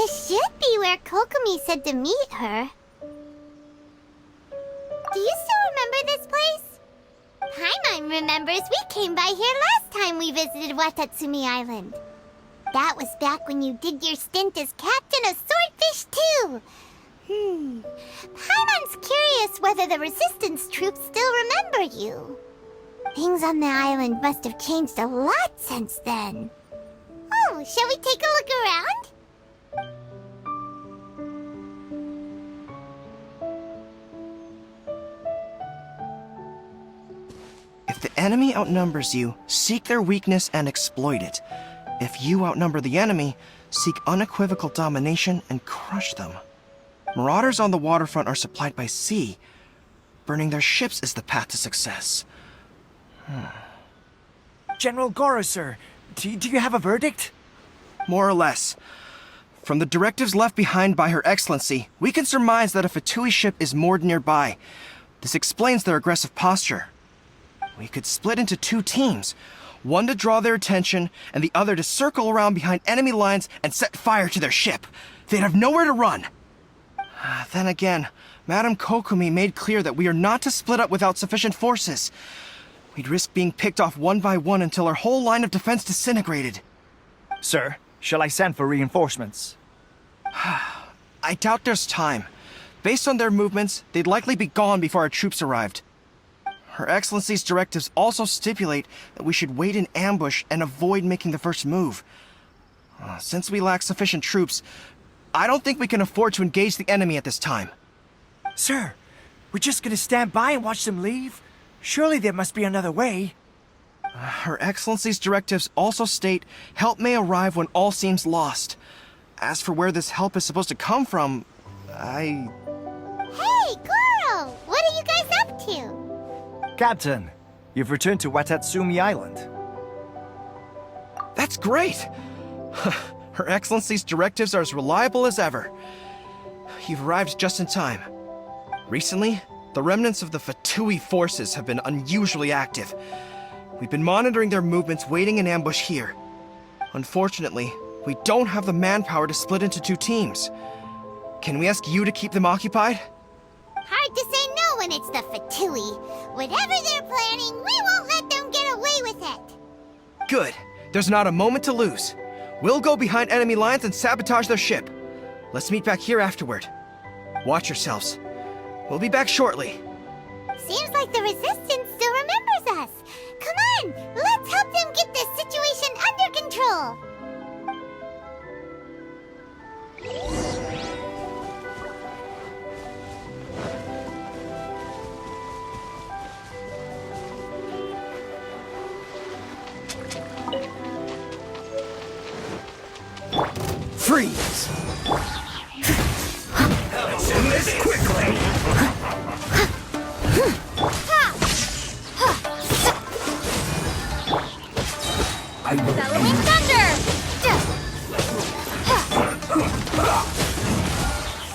This should be where Kokomi said to meet her. Do you still remember this place? Paimon remembers we came by here last time we visited Watatsumi Island. That was back when you did your stint as captain of Swordfish too. Paimon's curious whether the resistance troops still remember you. Things on the island must have changed a lot since then. Oh, shall we take a look around? If the enemy outnumbers you, seek their weakness and exploit it. If you outnumber the enemy, seek unequivocal domination and crush them. Marauders on the waterfront are supplied by sea. Burning their ships is the path to success. General Goro, sir, do you have a verdict? More or less. From the directives left behind by Her Excellency, we can surmise that a Fatui ship is moored nearby. This explains their aggressive posture. We could split into two teams. One to draw their attention, and the other to circle around behind enemy lines and set fire to their ship. They'd have nowhere to run. Then again, Madame Kokomi made clear that we are not to split up without sufficient forces. We'd risk being picked off one by one until our whole line of defense disintegrated. Sir, shall I send for reinforcements? I doubt there's time. Based on their movements, they'd likely be gone before our troops arrived. Her Excellency's directives also stipulate that we should wait in ambush and avoid making the first move. Since we lack sufficient troops, I don't think we can afford to engage the enemy at this time. Sir, we're just gonna stand by and watch them leave? Surely there must be another way. Her Excellency's directives also state help may arrive when all seems lost. As for where this help is supposed to come from, Hey, Goro! What are you guys up to? Captain, you've returned to Watatsumi Island. that's great! Her Excellency's directives are as reliable as ever. You've arrived just in time. Recently, the remnants of the Fatui forces have been unusually active. We've been monitoring their movements, waiting in ambush here. Unfortunately, we don't have the manpower to split into two teams. Can we ask you to keep them occupied? Hard to say no when it's the Fatui. Whatever they're planning, we won't let them get away with it. Good. There's not a moment to lose. We'll go behind enemy lines and sabotage their ship. Let's meet back here afterward. Watch yourselves. We'll be back shortly. Seems like the Resistance still remembers us. Come on, let's help them get this situation under control. Freeze! Let's end this quickly! Bellowing thunder!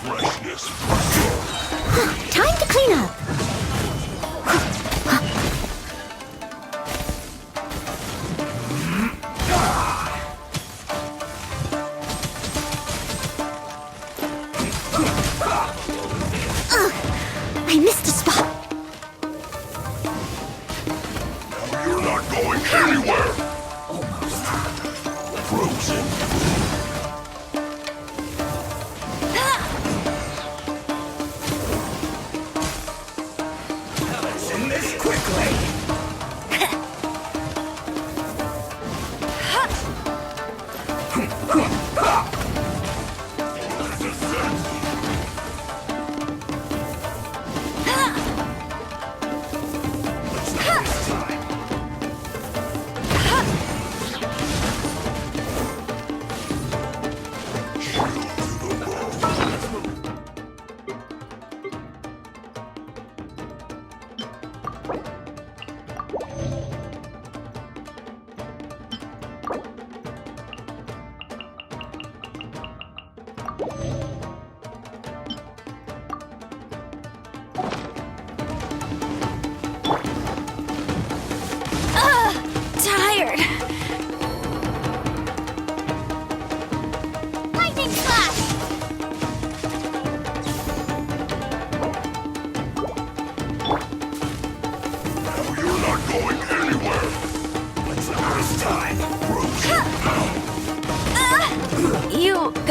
Freshness. Time to clean up. I missed a spot. You're not going anywhere. Frozen. Let's end this quickly!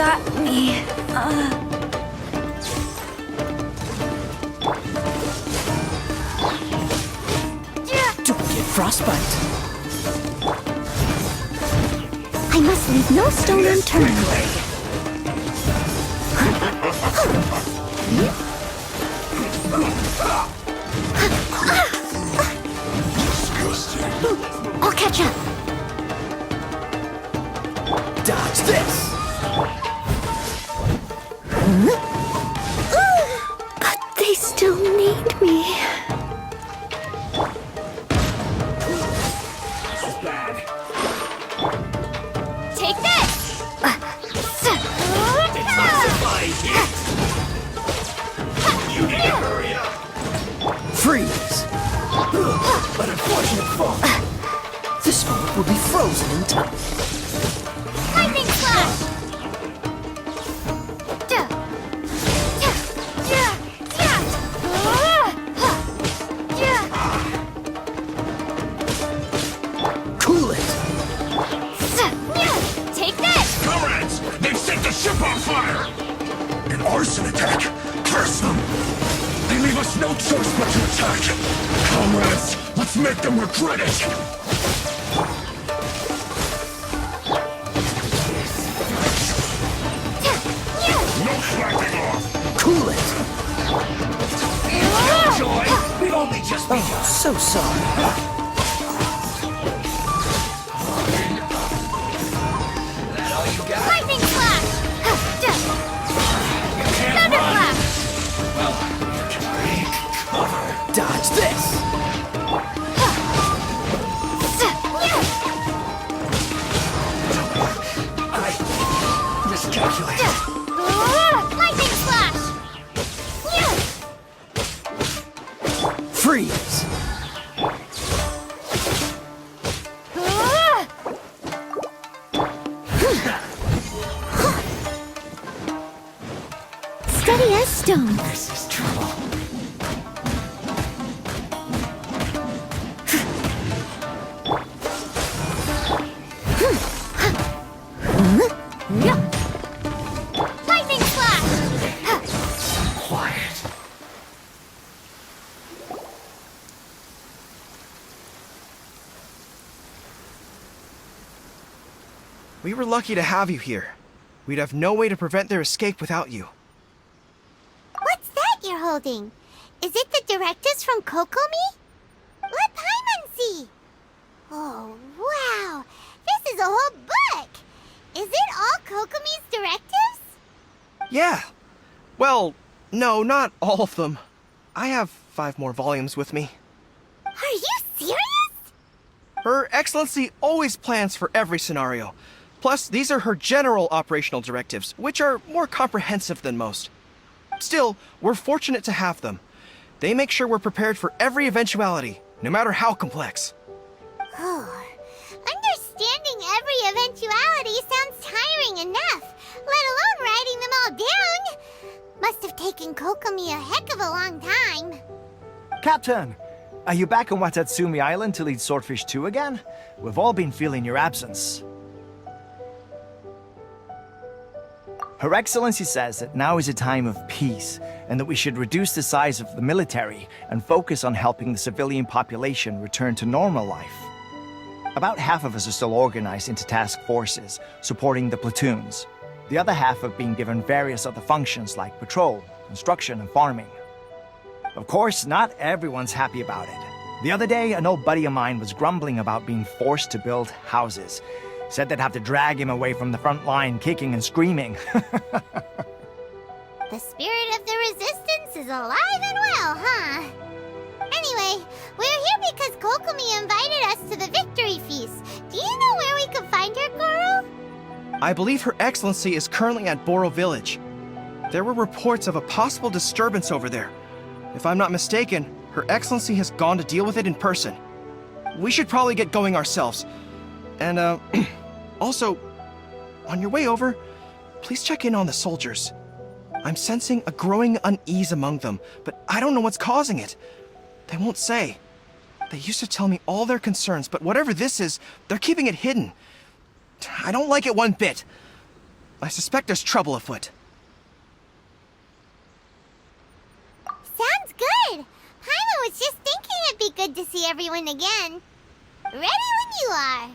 got me. Don't get frostbite. I must leave no stone unturned. Disgusting. I'll catch up. Dodge this. But they still need me. Take this! You need to hurry up. Freeze. But unfortunate fall. This moment will be frozen in time. Lightning slash! Cool it. Take this! Comrades, they've set the ship on fire. An arson attack. Curse them. They leave us no choice but to attack. Comrades, let's make them regret it. No slacking off. Cool it. Joy, we've only just begun. Oh, so sorry. Lightning slash! Thunderclap! Dodge this. I miscalculated. Lightning slash! Freeze. Steady as stone. This is trouble. Lightning slash! Quiet. We were lucky to have you here. We'd have no way to prevent their escape without you. What's that you're holding? Is it the directives from Kokomi? Let Paimon see! Oh, wow! This is a whole book! Is it all Kokomi's directives? Yeah. Well, no, not all of them. I have 5 more volumes with me. Are you serious? Her Excellency always plans for every scenario. Plus, these are her general operational directives, which are more comprehensive than most. Still, we're fortunate to have them. They make sure we're prepared for every eventuality, no matter how complex. Oh, understanding every eventuality sounds tiring enough, let alone writing them all down. Must have taken Kokomi a heck of a long time. Captain, are you back on Watatsumi Island to lead Swordfish 2 again? We've all been feeling your absence. Her Excellency says that now is a time of peace, and that we should reduce the size of the military and focus on helping the civilian population return to normal life. About half of us are still organized into task forces, supporting the platoons. The other half have been given various other functions like patrol, construction, and farming. Of course, not everyone's happy about it. The other day, an old buddy of mine was grumbling about being forced to build houses. Said they'd have to drag him away from the front line, kicking and screaming. The spirit of the resistance is alive and well, huh? Anyway, we're here because Kokomi invited us to the victory feast. Do you know where we could find her, Goro? I believe Her Excellency is currently at Boro Village. There were reports of a possible disturbance over there. If I'm not mistaken, Her Excellency has gone to deal with it in person. We should probably get going ourselves. And, also, on your way over, please check in on the soldiers. I'm sensing a growing unease among them, but I don't know what's causing it. They won't say. They used to tell me all their concerns, but whatever this is, they're keeping it hidden. I don't like it one bit. I suspect there's trouble afoot. Sounds good. Paimon was just thinking it'd be good to see everyone again. Ready when you are.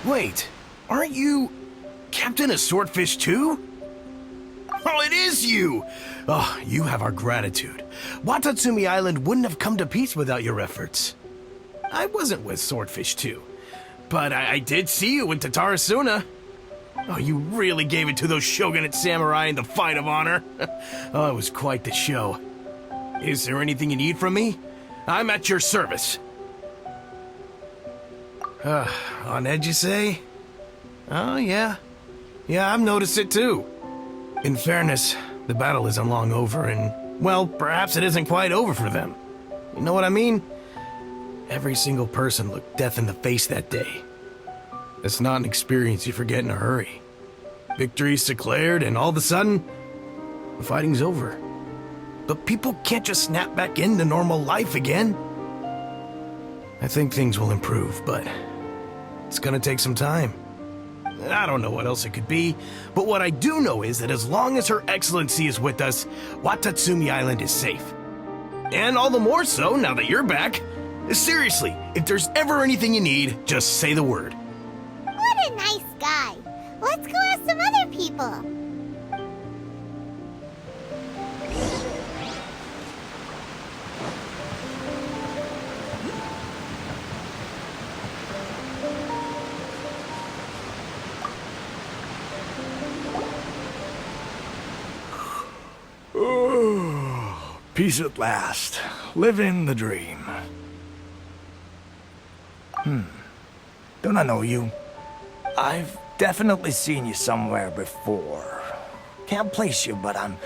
Wait, aren't you Captain of Swordfish too? Oh, it is you! Oh, you have our gratitude. Watatsumi Island wouldn't have come to peace without your efforts. I wasn't with Swordfish too, but I did see you with Tatarasuna. Oh, you really gave it to those shogunate samurai in the fight of honor. Oh, it was quite the show. Is there anything you need from me? I'm at your service. On edge, you say? Oh, yeah. Yeah, I've noticed it too. In fairness, the battle isn't long over, and, well, perhaps it isn't quite over for them. You know what I mean? Every single person looked death in the face that day. It's not an experience you forget in a hurry. Victory's declared, and all of a sudden, the fighting's over. But people can't just snap back into normal life again. I think things will improve, but it's gonna take some time. I don't know what else it could be, but what I do know is that as long as Her Excellency is with us, Watatsumi Island is safe. And all the more so now that you're back. Seriously, if there's ever anything you need, just say the word. What a nice guy. Let's go ask some other people. Peace at last. Living the dream. Don't I know you? I've definitely seen you somewhere before. Can't place you, but I'm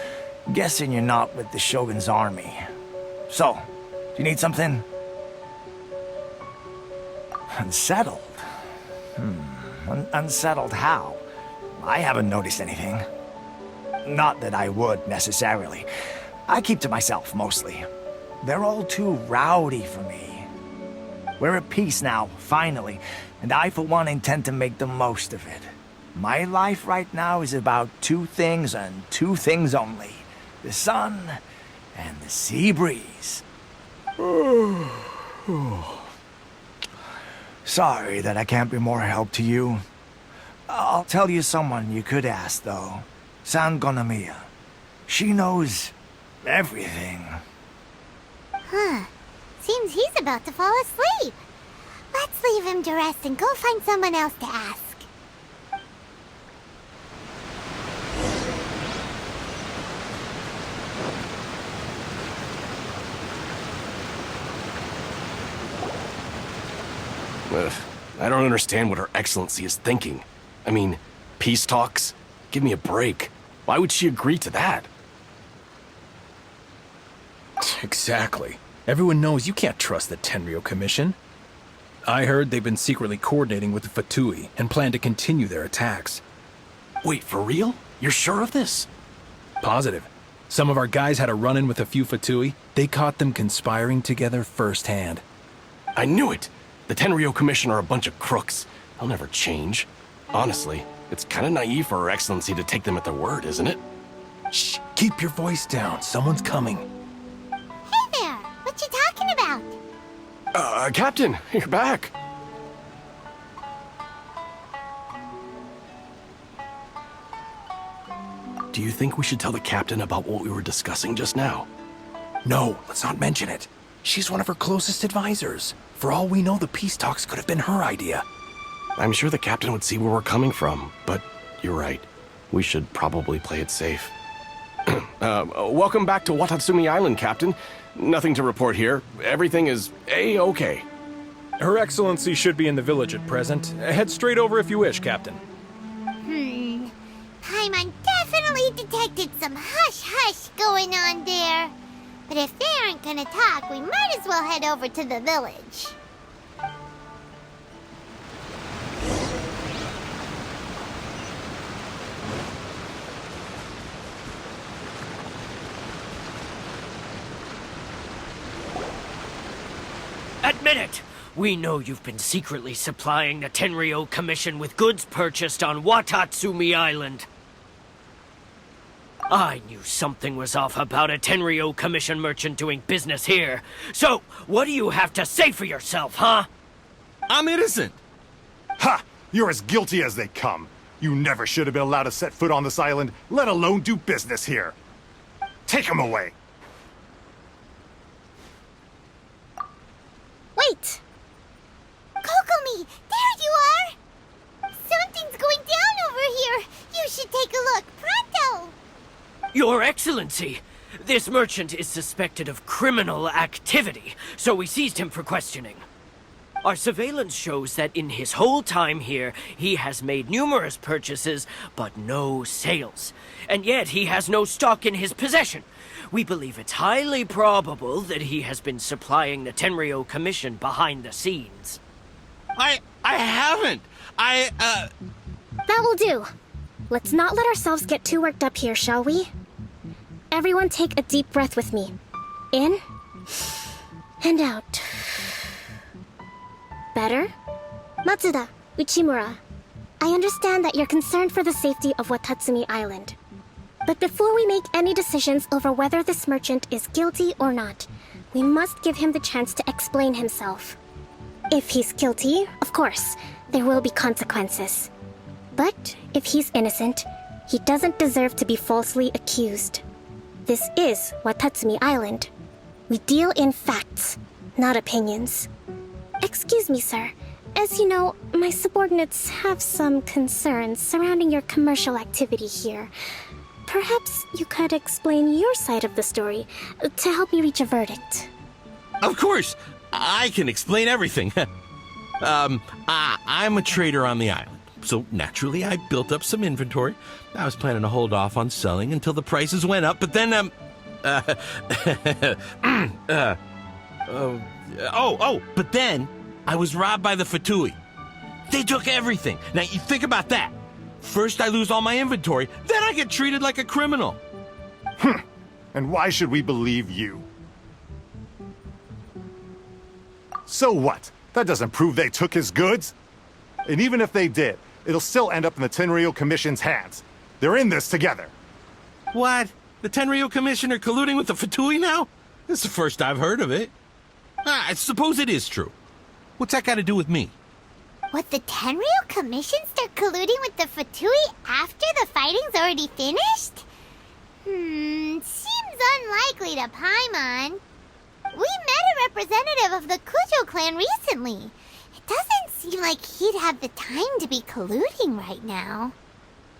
guessing you're not with the Shogun's army. So, do you need something? Unsettled? Unsettled how? I haven't noticed anything. Not that I would, necessarily. I keep to myself, mostly. They're all too rowdy for me. We're at peace now, finally, and I, for one, intend to make the most of it. My life right now is about two things and two things only. The sun and the sea breeze. Sorry that I can't be more help to you. I'll tell you someone you could ask, though. San Gonamiya. She knows everything. Huh. Seems he's about to fall asleep. Let's leave him to rest and go find someone else to ask. I don't understand what Her Excellency is thinking. I mean, peace talks? Give me a break. Why would she agree to that? Exactly. Everyone knows you can't trust the Tenryo Commission. I heard they've been secretly coordinating with the Fatui and plan to continue their attacks. Wait, for real? You're sure of this? Positive. Some of our guys had a run-in with a few Fatui. They caught them conspiring together firsthand. I knew it! The Tenryo Commission are a bunch of crooks. They'll never change. Honestly, it's kind of naive for Her Excellency to take them at their word, isn't it? Shh, keep your voice down. Someone's coming. Hey there! What you talking about? Captain, you're back. Do you think we should tell the captain about what we were discussing just now? No, let's not mention it. She's one of her closest advisors. For all we know, the peace talks could have been her idea. I'm sure the captain would see where we're coming from, but you're right. We should probably play it safe. Welcome back to Watatsumi Island, Captain. Nothing to report here. Everything is A-okay. Her Excellency should be in the village at present. Head straight over if you wish, Captain. Paimon definitely detected some hush-hush going on there. But if they aren't gonna talk, we might as well head over to the village. Admit it! We know you've been secretly supplying the Tenryou Commission with goods purchased on Watatsumi Island. I knew something was off about a Tenryou Commission merchant doing business here. So, what do you have to say for yourself, huh? I'm innocent! Ha! You're as guilty as they come. You never should have been allowed to set foot on this island, let alone do business here. Take him away. Wait! Kokomi, there you are! Something's going down over here. You should take a look, pronto! Your Excellency, this merchant is suspected of criminal activity, so we seized him for questioning. Our surveillance shows that in his whole time here, he has made numerous purchases, but no sales. And yet he has no stock in his possession. We believe it's highly probable that he has been supplying the Tenryou Commission behind the scenes. I haven't! That will do. Let's not let ourselves get too worked up here, shall we? Everyone take a deep breath with me. In and out. Better? Matsuda, Uchimura, I understand that you're concerned for the safety of Watatsumi Island. But before we make any decisions over whether this merchant is guilty or not, we must give him the chance to explain himself. If he's guilty, of course, there will be consequences. But if he's innocent, he doesn't deserve to be falsely accused. This is Watatsumi Island. We deal in facts, not opinions. Excuse me, sir. As you know, my subordinates have some concerns surrounding your commercial activity here. Perhaps you could explain your side of the story to help me reach a verdict. Of course! I can explain everything. I'm a trader on the island, so naturally I built up some inventory. I was planning to hold off on selling until the prices went up, but then, but then I was robbed by the Fatui. They took everything. Now, you think about that. First I lose all my inventory, then I get treated like a criminal. And why should we believe you? So what? That doesn't prove they took his goods. And even if they did, it'll still end up in the Tenryou Commission's hands. They're in this together. What? The Tenryou Commission are colluding with the Fatui now? This is the first I've heard of it. I suppose it is true. What's that got to do with me? What, the Tenryou Commission start colluding with the Fatui after the fighting's already finished? Seems unlikely to Paimon. We met a representative of the Kujo clan recently. It doesn't seem like he'd have the time to be colluding right now.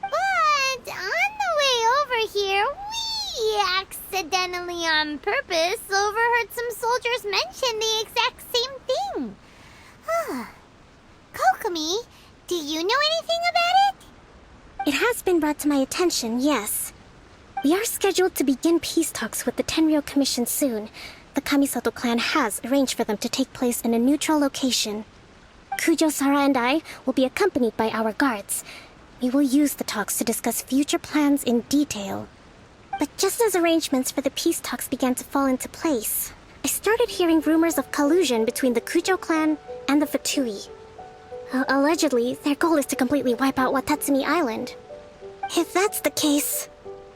But on the way over here, we accidentally on purpose overheard some soldiers mention the exact same thing. Kokomi, do you know anything about it? It has been brought to my attention, yes. We are scheduled to begin peace talks with the Tenryou Commission soon. The Kamisato clan has arranged for them to take place in a neutral location. Kujo-Sara and I will be accompanied by our guards. We will use the talks to discuss future plans in detail. But just as arrangements for the peace talks began to fall into place, I started hearing rumors of collusion between the Kujo clan and the Fatui. Allegedly, their goal is to completely wipe out Watatsumi Island. If that's the case,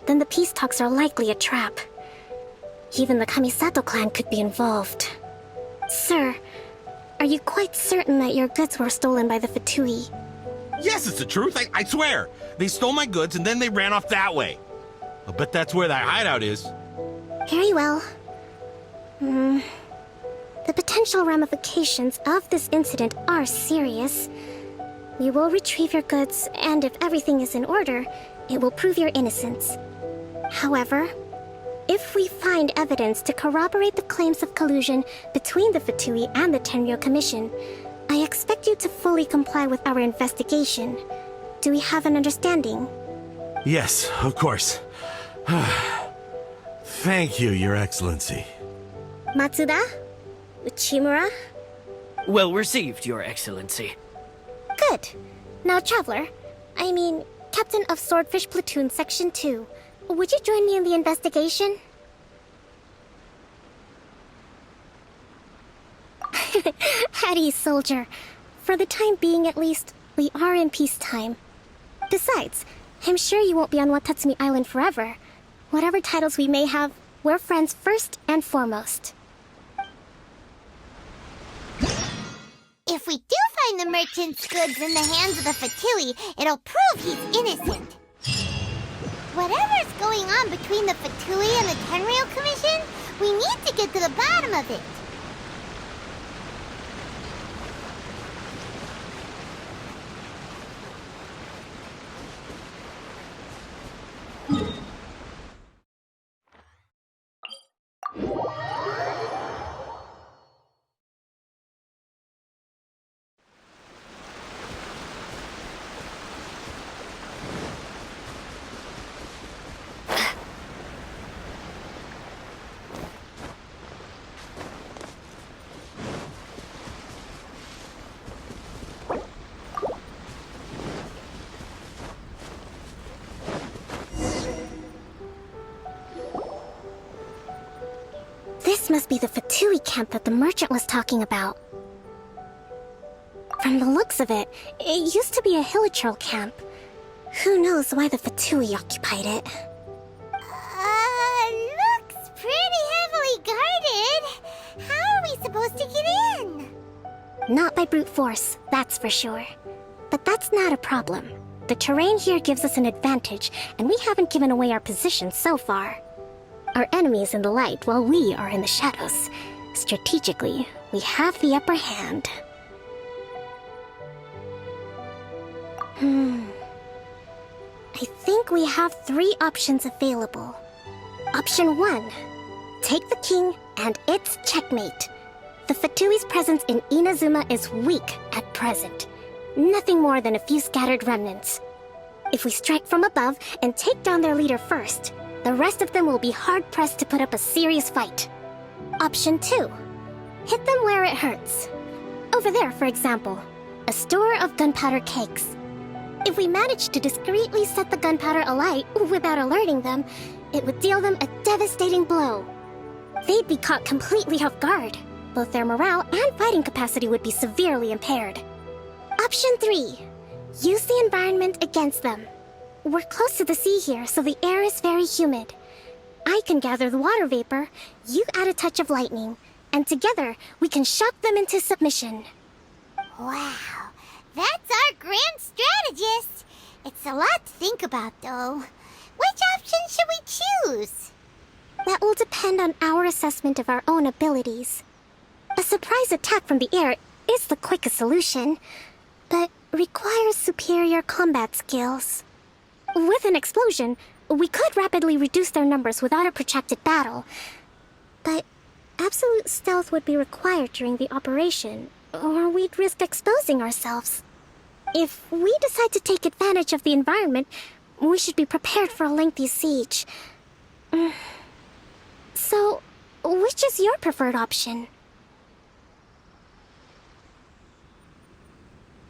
then the peace talks are likely a trap. Even the Kamisato clan could be involved. Sir, are you quite certain that your goods were stolen by the Fatui? Yes, it's the truth. I swear. They stole my goods and then they ran off that way. I bet that's where that hideout is. Very well. The potential ramifications of this incident are serious. We will retrieve your goods, and if everything is in order, it will prove your innocence. However, if we find evidence to corroborate the claims of collusion between the Fatui and the Tenryou Commission, I expect you to fully comply with our investigation. Do we have an understanding? Yes, of course. Thank you, Your Excellency. Matsuda? Uchimura? Well received, Your Excellency. Good. Now, Traveler, Captain of Swordfish Platoon Section 2, would you join me in the investigation? At ease, soldier. For the time being, at least, we are in peacetime. Besides, I'm sure you won't be on Watatsumi Island forever. Whatever titles we may have, we're friends first and foremost. If we do find the merchant's goods in the hands of the Fatui, it'll prove he's innocent. Whatever's going on between the Fatui and the Tenryou Commission, we need to get to the bottom of it. This must be the Fatui camp that the merchant was talking about. From the looks of it, it used to be a Hilichurl camp. Who knows why the Fatui occupied it? Looks pretty heavily guarded. How are we supposed to get in? Not by brute force, that's for sure. But that's not a problem. The terrain here gives us an advantage, and we haven't given away our position so far. Our enemy is in the light while we are in the shadows. Strategically, we have the upper hand. I think we have 3 options available. Option 1. Take the king, and it's checkmate. The Fatui's presence in Inazuma is weak at present. Nothing more than a few scattered remnants. If we strike from above and take down their leader first, the rest of them will be hard-pressed to put up a serious fight. Option 2. Hit them where it hurts. Over there, for example, a store of gunpowder cakes. If we manage to discreetly set the gunpowder alight without alerting them, it would deal them a devastating blow. They'd be caught completely off guard. Both their morale and fighting capacity would be severely impaired. Option 3. Use the environment against them. We're close to the sea here, so the air is very humid. I can gather the water vapor, you add a touch of lightning, and together we can shock them into submission. Wow, that's our grand strategist. It's a lot to think about, though. Which option should we choose? That will depend on our assessment of our own abilities. A surprise attack from the air is the quickest solution, but requires superior combat skills. With an explosion, we could rapidly reduce their numbers without a protracted battle. But absolute stealth would be required during the operation, or we'd risk exposing ourselves. If we decide to take advantage of the environment, we should be prepared for a lengthy siege. So, which is your preferred option?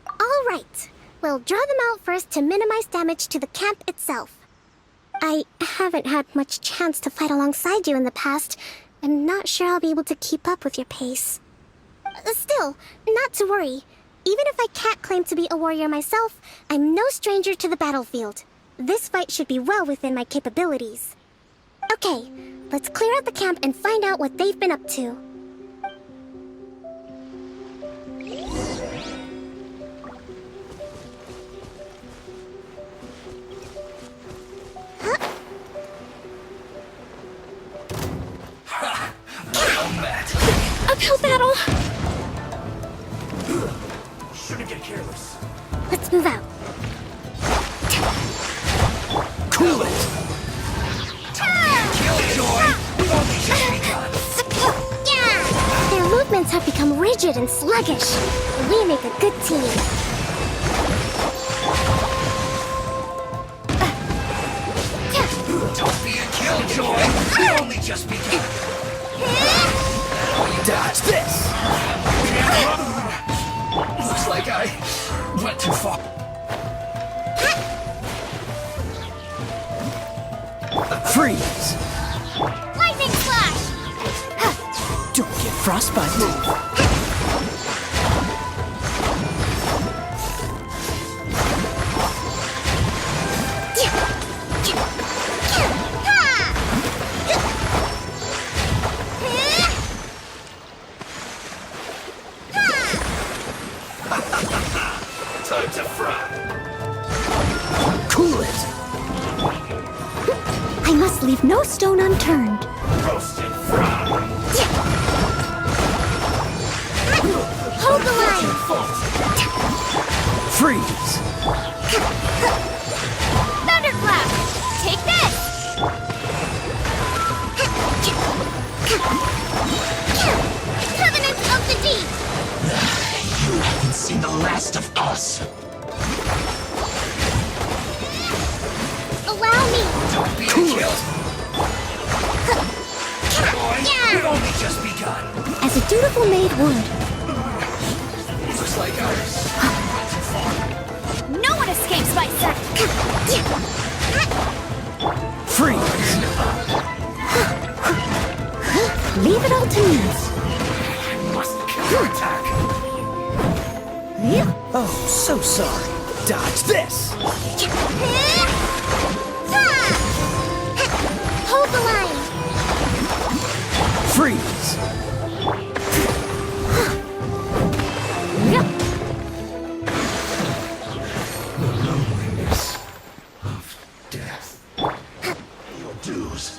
All right. We'll draw them out first to minimize damage to the camp itself. I haven't had much chance to fight alongside you in the past. I'm not sure I'll be able to keep up with your pace. Still, not to worry. Even if I can't claim to be a warrior myself, I'm no stranger to the battlefield. This fight should be well within my capabilities. Okay, let's clear out the camp and find out what they've been up to. Hell battle! Shouldn't get careless. Let's move out. Cool it! Killjoy! We've only just begun. Their movements have become rigid and sluggish. We make a good team. Don't be a killjoy! We've only just begun. Dodge this! Looks like I went too far. Freeze! Lightning flash! Don't get frostbite. Time to fry. Cool it! I must leave no stone unturned. Roasted fry. Hold the line! Freeze! Thunderclap! Take this! Covenant of the Deep! You haven't seen the last of us. Allow me! Don't be a kill. We've only just begun. As a dutiful maid would. Looks like ours. No one escapes my sight! Freeze! Leave it all to me. Must counterattack. Oh, so sorry. Dodge this! Hold the line. Freeze! Loneliness of death. Your dues.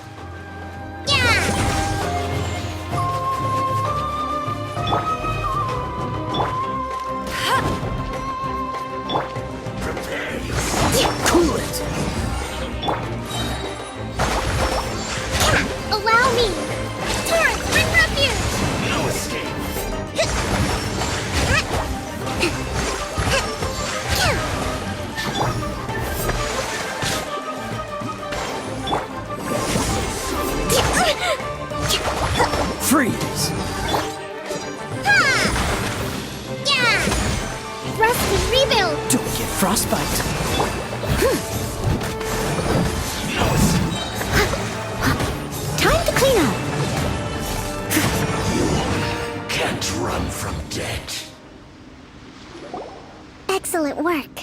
Prepare yourself. Cool it! Allow me. Torrent, bring refuge! No escape. Freeze! Thrust and rebuild. Don't get frostbite. No escape. Time to clean up. Can't run from death. Excellent work.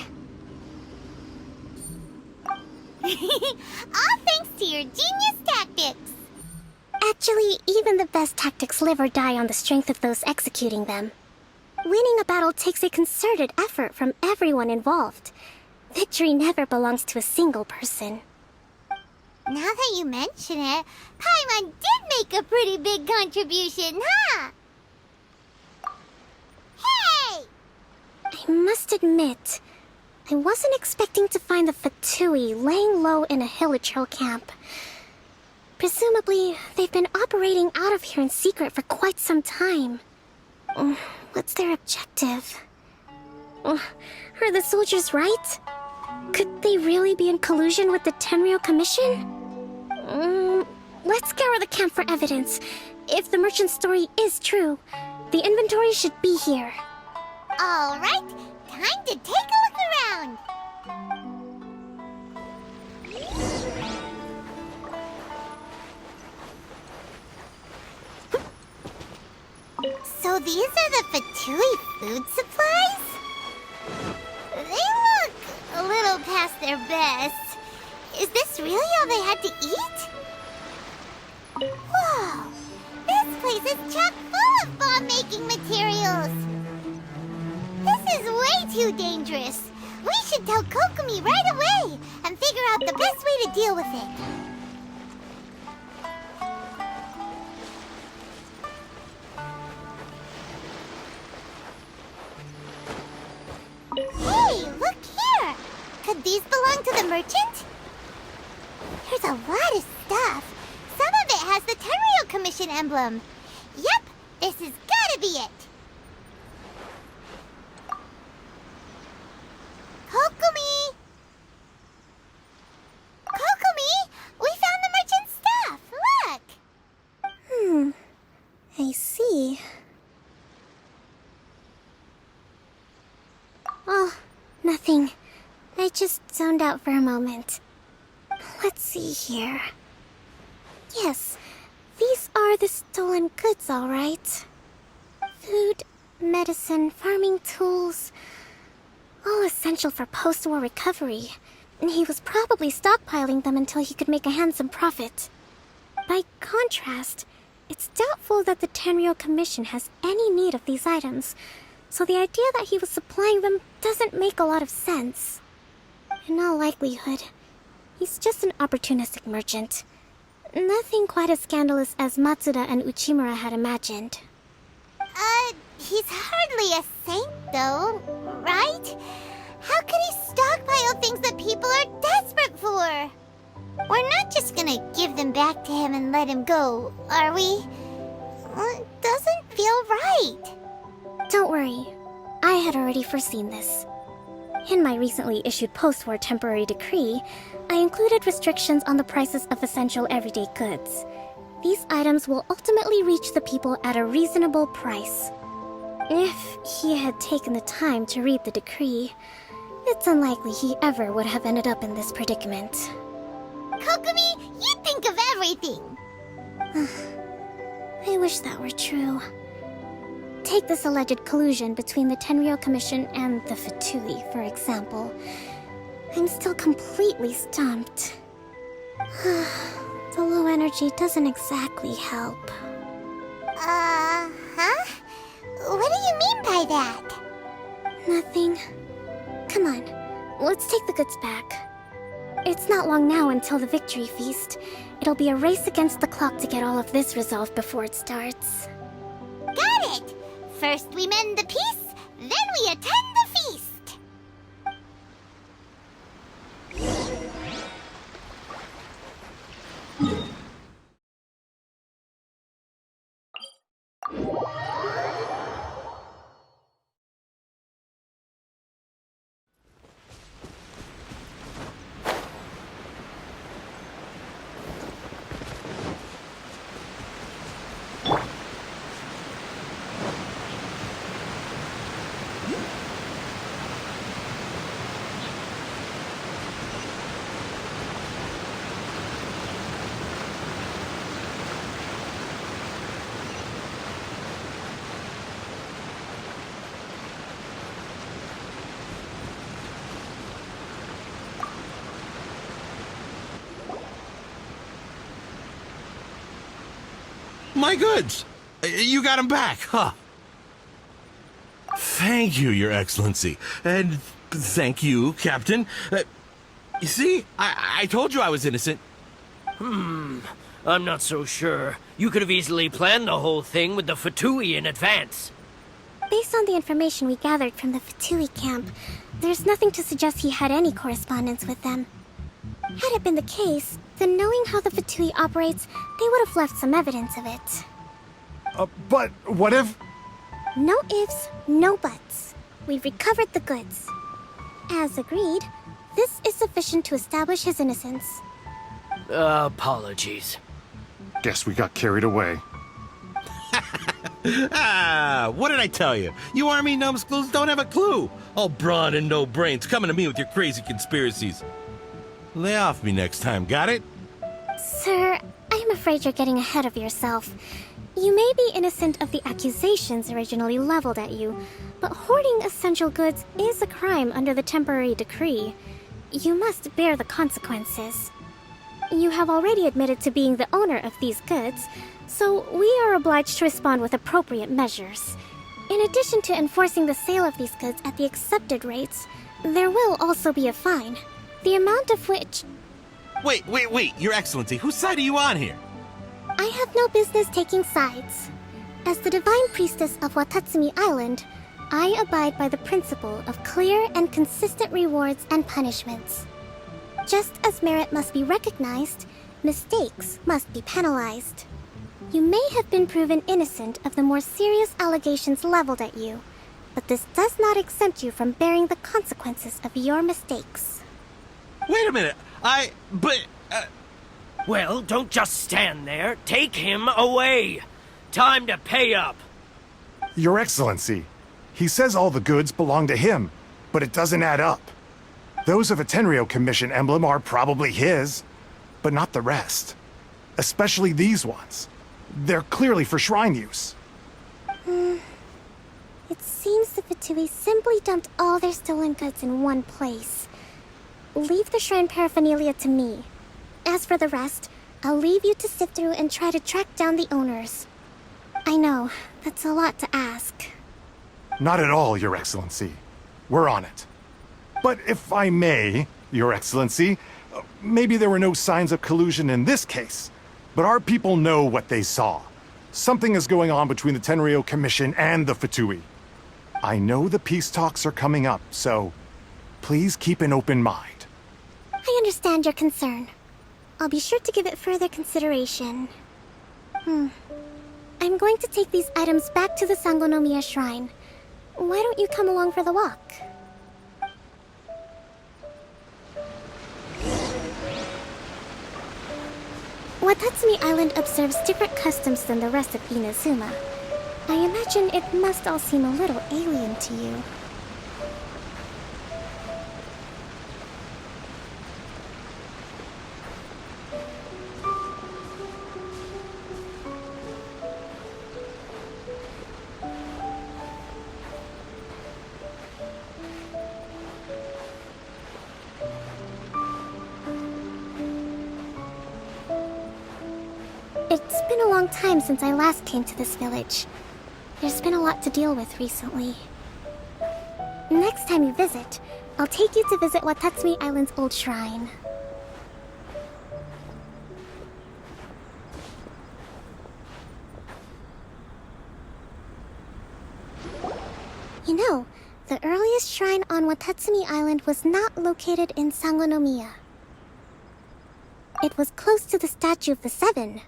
All thanks to your genius tactics! Actually, even the best tactics live or die on the strength of those executing them. Winning a battle takes a concerted effort from everyone involved. Victory never belongs to a single person. Now that you mention it, Paimon did make a pretty big contribution, huh? Hey! I must admit, I wasn't expecting to find the Fatui laying low in a Hilichurl camp. Presumably, they've been operating out of here in secret for quite some time. What's their objective? Are the soldiers right? Could they really be in collusion with the Tenryou Commission? Let's scour the camp for evidence. If the merchant's story is true, the inventory should be here. All right, time to take a look around. So these are the Fatui food supplies? They look a little past their best. Is this really all they had to eat? Whoa! This place is chock full of bomb-making materials! This is way too dangerous! We should tell Kokomi right away and figure out the best way to deal with it. these belong to the merchant? There's a lot of stuff. Some of it has the Tenryou Commission emblem. Yep, this has gotta be it. Kokomi! Kokomi! We found the merchant's stuff! Look! I see. Oh, nothing. I just zoned out for a moment. Let's see here. Yes, these are the stolen goods, all right. Food, medicine, farming tools. All essential for post-war recovery. And he was probably stockpiling them until he could make a handsome profit. By contrast, it's doubtful that the Tenryou Commission has any need of these items, so the idea that he was supplying them doesn't make a lot of sense. In all likelihood, he's just an opportunistic merchant. Nothing quite as scandalous as Matsuda and Uchimura had imagined. He's hardly a saint, though, right? How could he stockpile things that people are desperate for? We're not just gonna give them back to him and let him go, are we? It doesn't feel right. Don't worry, I had already foreseen this. In my recently issued post-war temporary decree, I included restrictions on the prices of essential everyday goods. These items will ultimately reach the people at a reasonable price. If he had taken the time to read the decree, it's unlikely he ever would have ended up in this predicament. Kokomi, you think of everything! I wish that were true. Take this alleged collusion between the Tenryou Commission and the Fatui, for example. I'm still completely stumped. The low energy doesn't exactly help. Huh? What do you mean by that? Nothing. Come on, let's take the goods back. It's not long now until the victory feast. It'll be a race against the clock to get all of this resolved before it starts. Got it! First we mend the peace, then we attend the feast! My goods! You got them back, huh? Thank you, Your Excellency. And thank you, Captain. You see, I told you I was innocent. I'm not so sure. You could have easily planned the whole thing with the Fatui in advance. Based on the information we gathered from the Fatui camp, there's nothing to suggest he had any correspondence with them. Had it been the case, then knowing how the Fatui operates, they would have left some evidence of it. But what if... No ifs, no buts. We've recovered the goods. As agreed, this is sufficient to establish his innocence. Apologies. Guess we got carried away. What did I tell you? You army numbskulls don't have a clue. All brawn and no brains coming to me with your crazy conspiracies. Lay off me next time, got it? Sir, I'm afraid you're getting ahead of yourself. You may be innocent of the accusations originally leveled at you, but hoarding essential goods is a crime under the temporary decree. You must bear the consequences. You have already admitted to being the owner of these goods, so we are obliged to respond with appropriate measures. In addition to enforcing the sale of these goods at the accepted rates, there will also be a fine, the amount of which... Wait, Your Excellency, whose side are you on here? I have no business taking sides. As the Divine Priestess of Watatsumi Island, I abide by the principle of clear and consistent rewards and punishments. Just as merit must be recognized, mistakes must be penalized. You may have been proven innocent of the more serious allegations leveled at you, but this does not exempt you from bearing the consequences of your mistakes. Wait a minute. Well, don't just stand there. Take him away. Time to pay up. Your Excellency, he says all the goods belong to him, but it doesn't add up. Those of a Tenryou Commission emblem are probably his, but not the rest. Especially these ones. They're clearly for shrine use. It seems the Fatui simply dumped all their stolen goods in one place. Leave the shrine paraphernalia to me. As for the rest, I'll leave you to sift through and try to track down the owners. I know, that's a lot to ask. Not at all, Your Excellency. We're on it. But if I may, Your Excellency, maybe there were no signs of collusion in this case, but our people know what they saw. Something is going on between the Tenryou Commission and the Fatui. I know the peace talks are coming up, so please keep an open mind. I understand your concern. I'll be sure to give it further consideration. I'm going to take these items back to the Sangonomiya Shrine. Why don't you come along for the walk? Watatsumi Island observes different customs than the rest of Inazuma. I imagine it must all seem a little alien to you. It's been a long time since I last came to this village. There's been a lot to deal with recently. Next time you visit, I'll take you to visit Watatsumi Island's old shrine. You know, the earliest shrine on Watatsumi Island was not located in Sangonomiya. It was close to the Statue of the Seven.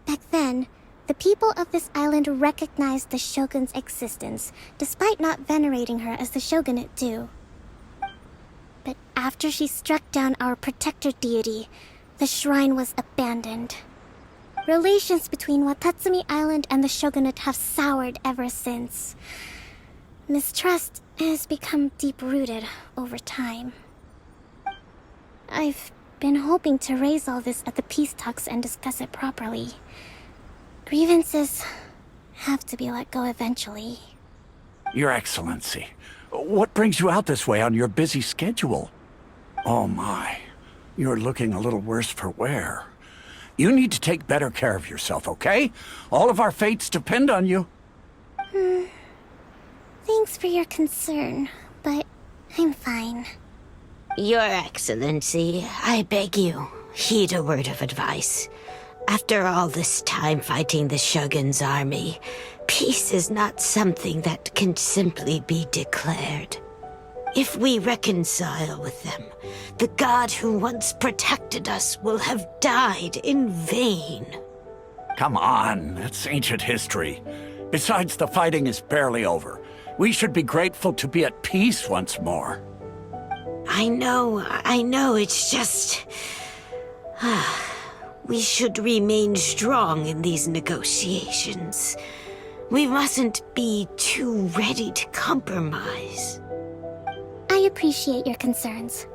Back then, the people of this island recognized the shogun's existence, despite not venerating her as the shogunate do. But after she struck down our protector deity, the shrine was abandoned. Relations between Watatsumi Island and the shogunate have soured ever since. Mistrust has become deep-rooted over time. I've been hoping to raise all this at the peace talks and discuss it properly. Grievances have to be let go eventually. Your Excellency, what brings you out this way on your busy schedule? Oh my, you're looking a little worse for wear. You need to take better care of yourself, okay? All of our fates depend on you. Thanks for your concern, but I'm fine. Your Excellency, I beg you, heed a word of advice. After all this time fighting the Shogun's army, peace is not something that can simply be declared. If we reconcile with them, the god who once protected us will have died in vain. Come on, it's ancient history. Besides, the fighting is barely over. We should be grateful to be at peace once more. I know, it's just... We should remain strong in these negotiations. We mustn't be too ready to compromise. I appreciate your concerns.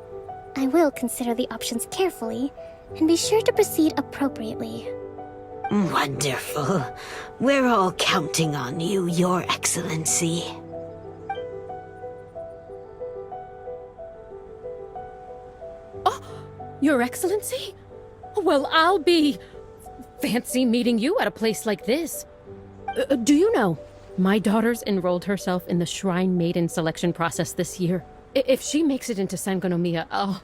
I will consider the options carefully, and be sure to proceed appropriately. Wonderful. We're all counting on you, Your Excellency. Your Excellency? Well, I'll be... fancy meeting you at a place like this. Do you know, my daughter's enrolled herself in the Shrine Maiden selection process this year. If she makes it into Sangonomiya,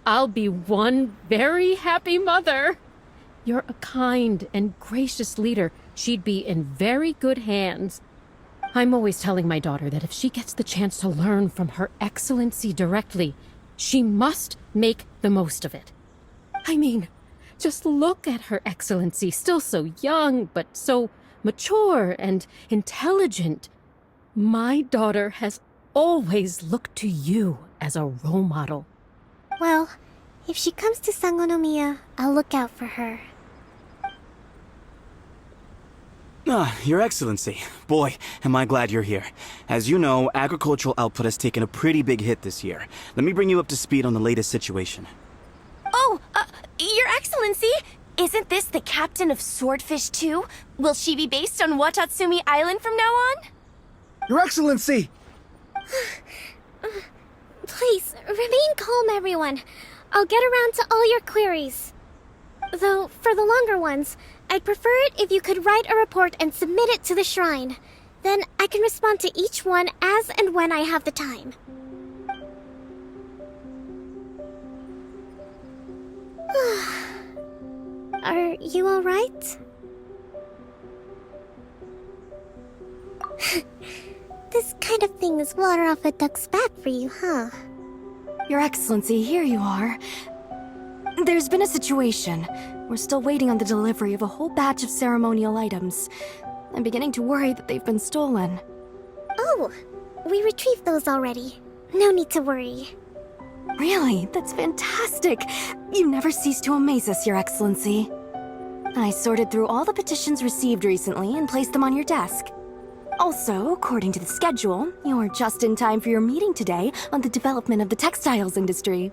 I'll be one very happy mother. You're a kind and gracious leader. She'd be in very good hands. I'm always telling my daughter that if she gets the chance to learn from Her Excellency directly, she must make the most of it. I mean, just look at Her Excellency, still so young, but so mature and intelligent. My daughter has always looked to you as a role model. Well, if she comes to Sangonomiya, I'll look out for her. Your Excellency. Boy, am I glad you're here. As you know, agricultural output has taken a pretty big hit this year. Let me bring you up to speed on the latest situation. Oh, Your Excellency! Isn't this the captain of Swordfish too? Will she be based on Watatsumi Island from now on? Your Excellency! Please, remain calm, everyone. I'll get around to all your queries. Though, for the longer ones, I'd prefer it if you could write a report and submit it to the shrine. Then I can respond to each one as and when I have the time. Are you alright? This kind of thing is water off a duck's back for you, huh? Your Excellency, here you are. There's been a situation. We're still waiting on the delivery of a whole batch of ceremonial items. I'm beginning to worry that they've been stolen. Oh, we retrieved those already. No need to worry. Really? That's fantastic! You never cease to amaze us, Your Excellency. I sorted through all the petitions received recently and placed them on your desk. Also, according to the schedule, you're just in time for your meeting today on the development of the textiles industry.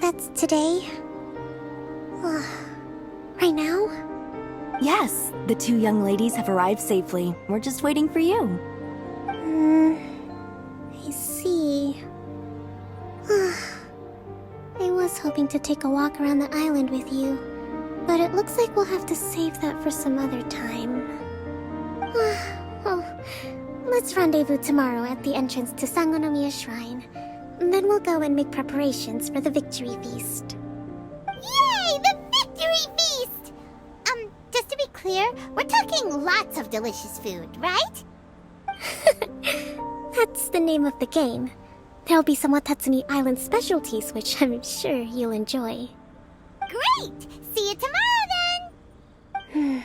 That's today? Right now? Yes, the two young ladies have arrived safely. We're just waiting for you. I see. I was hoping to take a walk around the island with you, but it looks like we'll have to save that for some other time. Oh, let's rendezvous tomorrow at the entrance to Sangonomiya Shrine. Then we'll go and make preparations for the victory feast. Yay! The victory feast! Just to be clear, we're talking lots of delicious food, right? That's the name of the game. There'll be some Watatsumi Island specialties, which I'm sure you'll enjoy. Great! See you tomorrow then!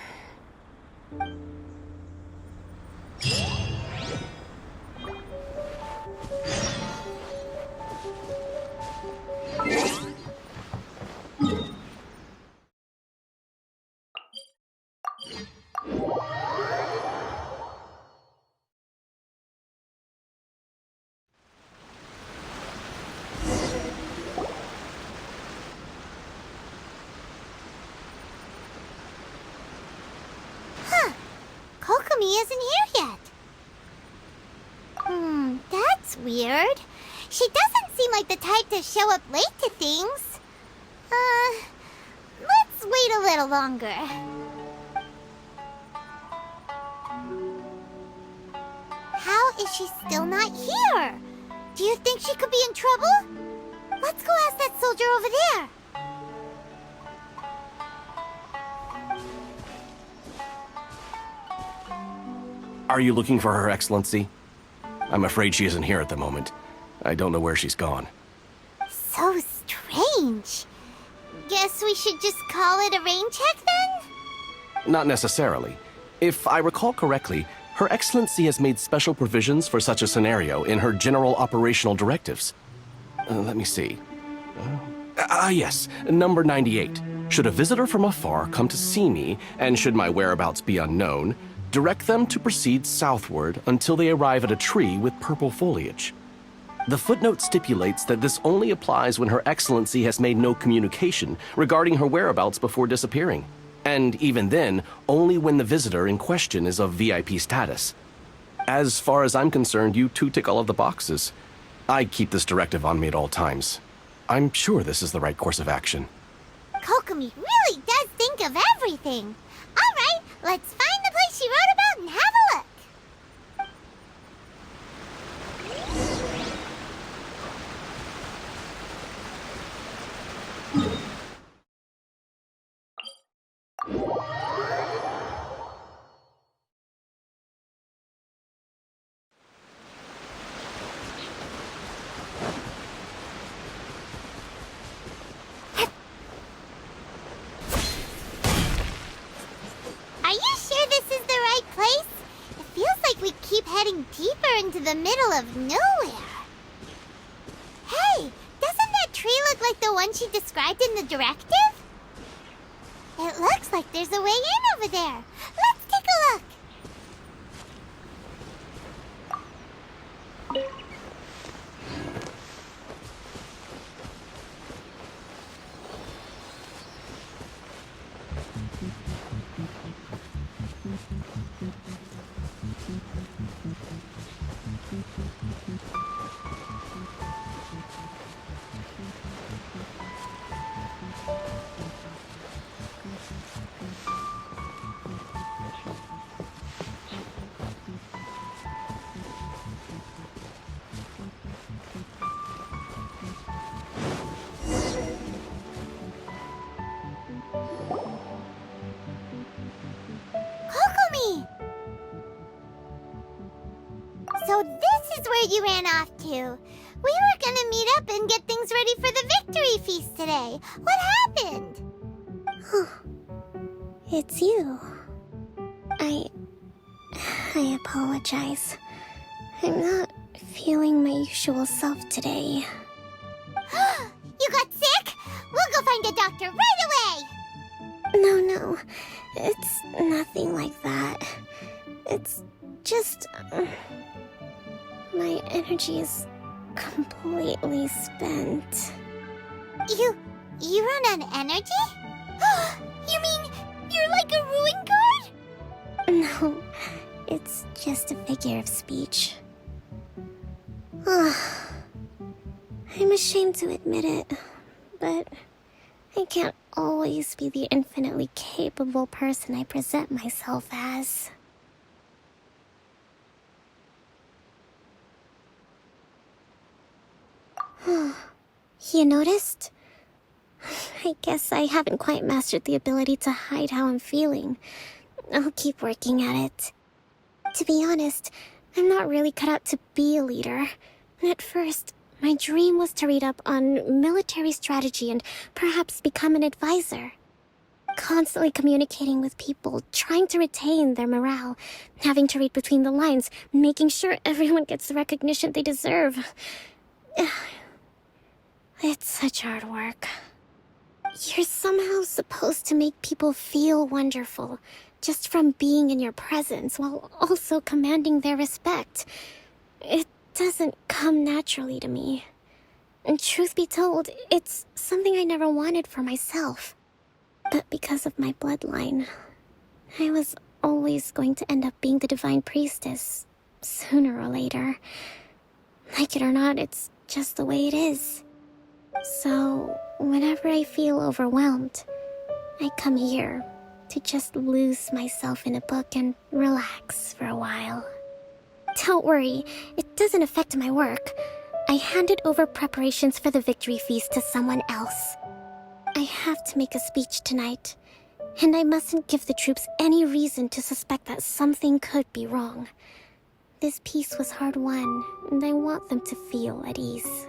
Kokomi isn't here yet. That's weird. She doesn't seem like the type to show up late to things. Let's wait a little longer. How is she still not here? Do you think she could be in trouble? Let's go ask that soldier over there. Are you looking for Her Excellency? I'm afraid she isn't here at the moment. I don't know where she's gone. So strange. Guess we should just call it a rain check then? Not necessarily. If I recall correctly, Her Excellency has made special provisions for such a scenario in her general operational directives. Let me see. Yes, number 98. Should a visitor from afar come to see me, and should my whereabouts be unknown, direct them to proceed southward until they arrive at a tree with purple foliage. The footnote stipulates that this only applies when Her Excellency has made no communication regarding her whereabouts before disappearing. And even then, only when the visitor in question is of VIP status. As far as I'm concerned, you two tick all of the boxes. I keep this directive on me at all times. I'm sure this is the right course of action. Kokomi really does think of everything. All right, let's find the place she wrote about and have a look. into the middle of nowhere. Hey, doesn't that tree look like the one she described in the directive? It looks like there's a way in over there. Let's take a look. Kokomi! So this is where you ran off to. We were gonna meet up and get things ready for the victory feast today. What happened? It's you. I apologize. I'm not feeling my usual self today. You got sick? We'll go find a doctor right away! No. It's nothing like that. It's just... my energy is completely spent. You run on energy? You mean you're like a ruin guard? No, it's just a figure of speech. I'm ashamed to admit it, but I can't always be the infinitely capable person I present myself as. You noticed? I guess I haven't quite mastered the ability to hide how I'm feeling. I'll keep working at it. To be honest, I'm not really cut out to be a leader. At first, my dream was to read up on military strategy and perhaps become an advisor. Constantly communicating with people, trying to retain their morale, having to read between the lines, making sure everyone gets the recognition they deserve. It's such hard work. You're somehow supposed to make people feel wonderful, just from being in your presence, while also commanding their respect. It doesn't come naturally to me. And truth be told, it's something I never wanted for myself. But because of my bloodline, I was always going to end up being the divine priestess, sooner or later. Like it or not, it's just the way it is. So, whenever I feel overwhelmed, I come here to just lose myself in a book and relax for a while. Don't worry, it doesn't affect my work. I handed over preparations for the victory feast to someone else. I have to make a speech tonight, and I mustn't give the troops any reason to suspect that something could be wrong. This peace was hard won, and I want them to feel at ease.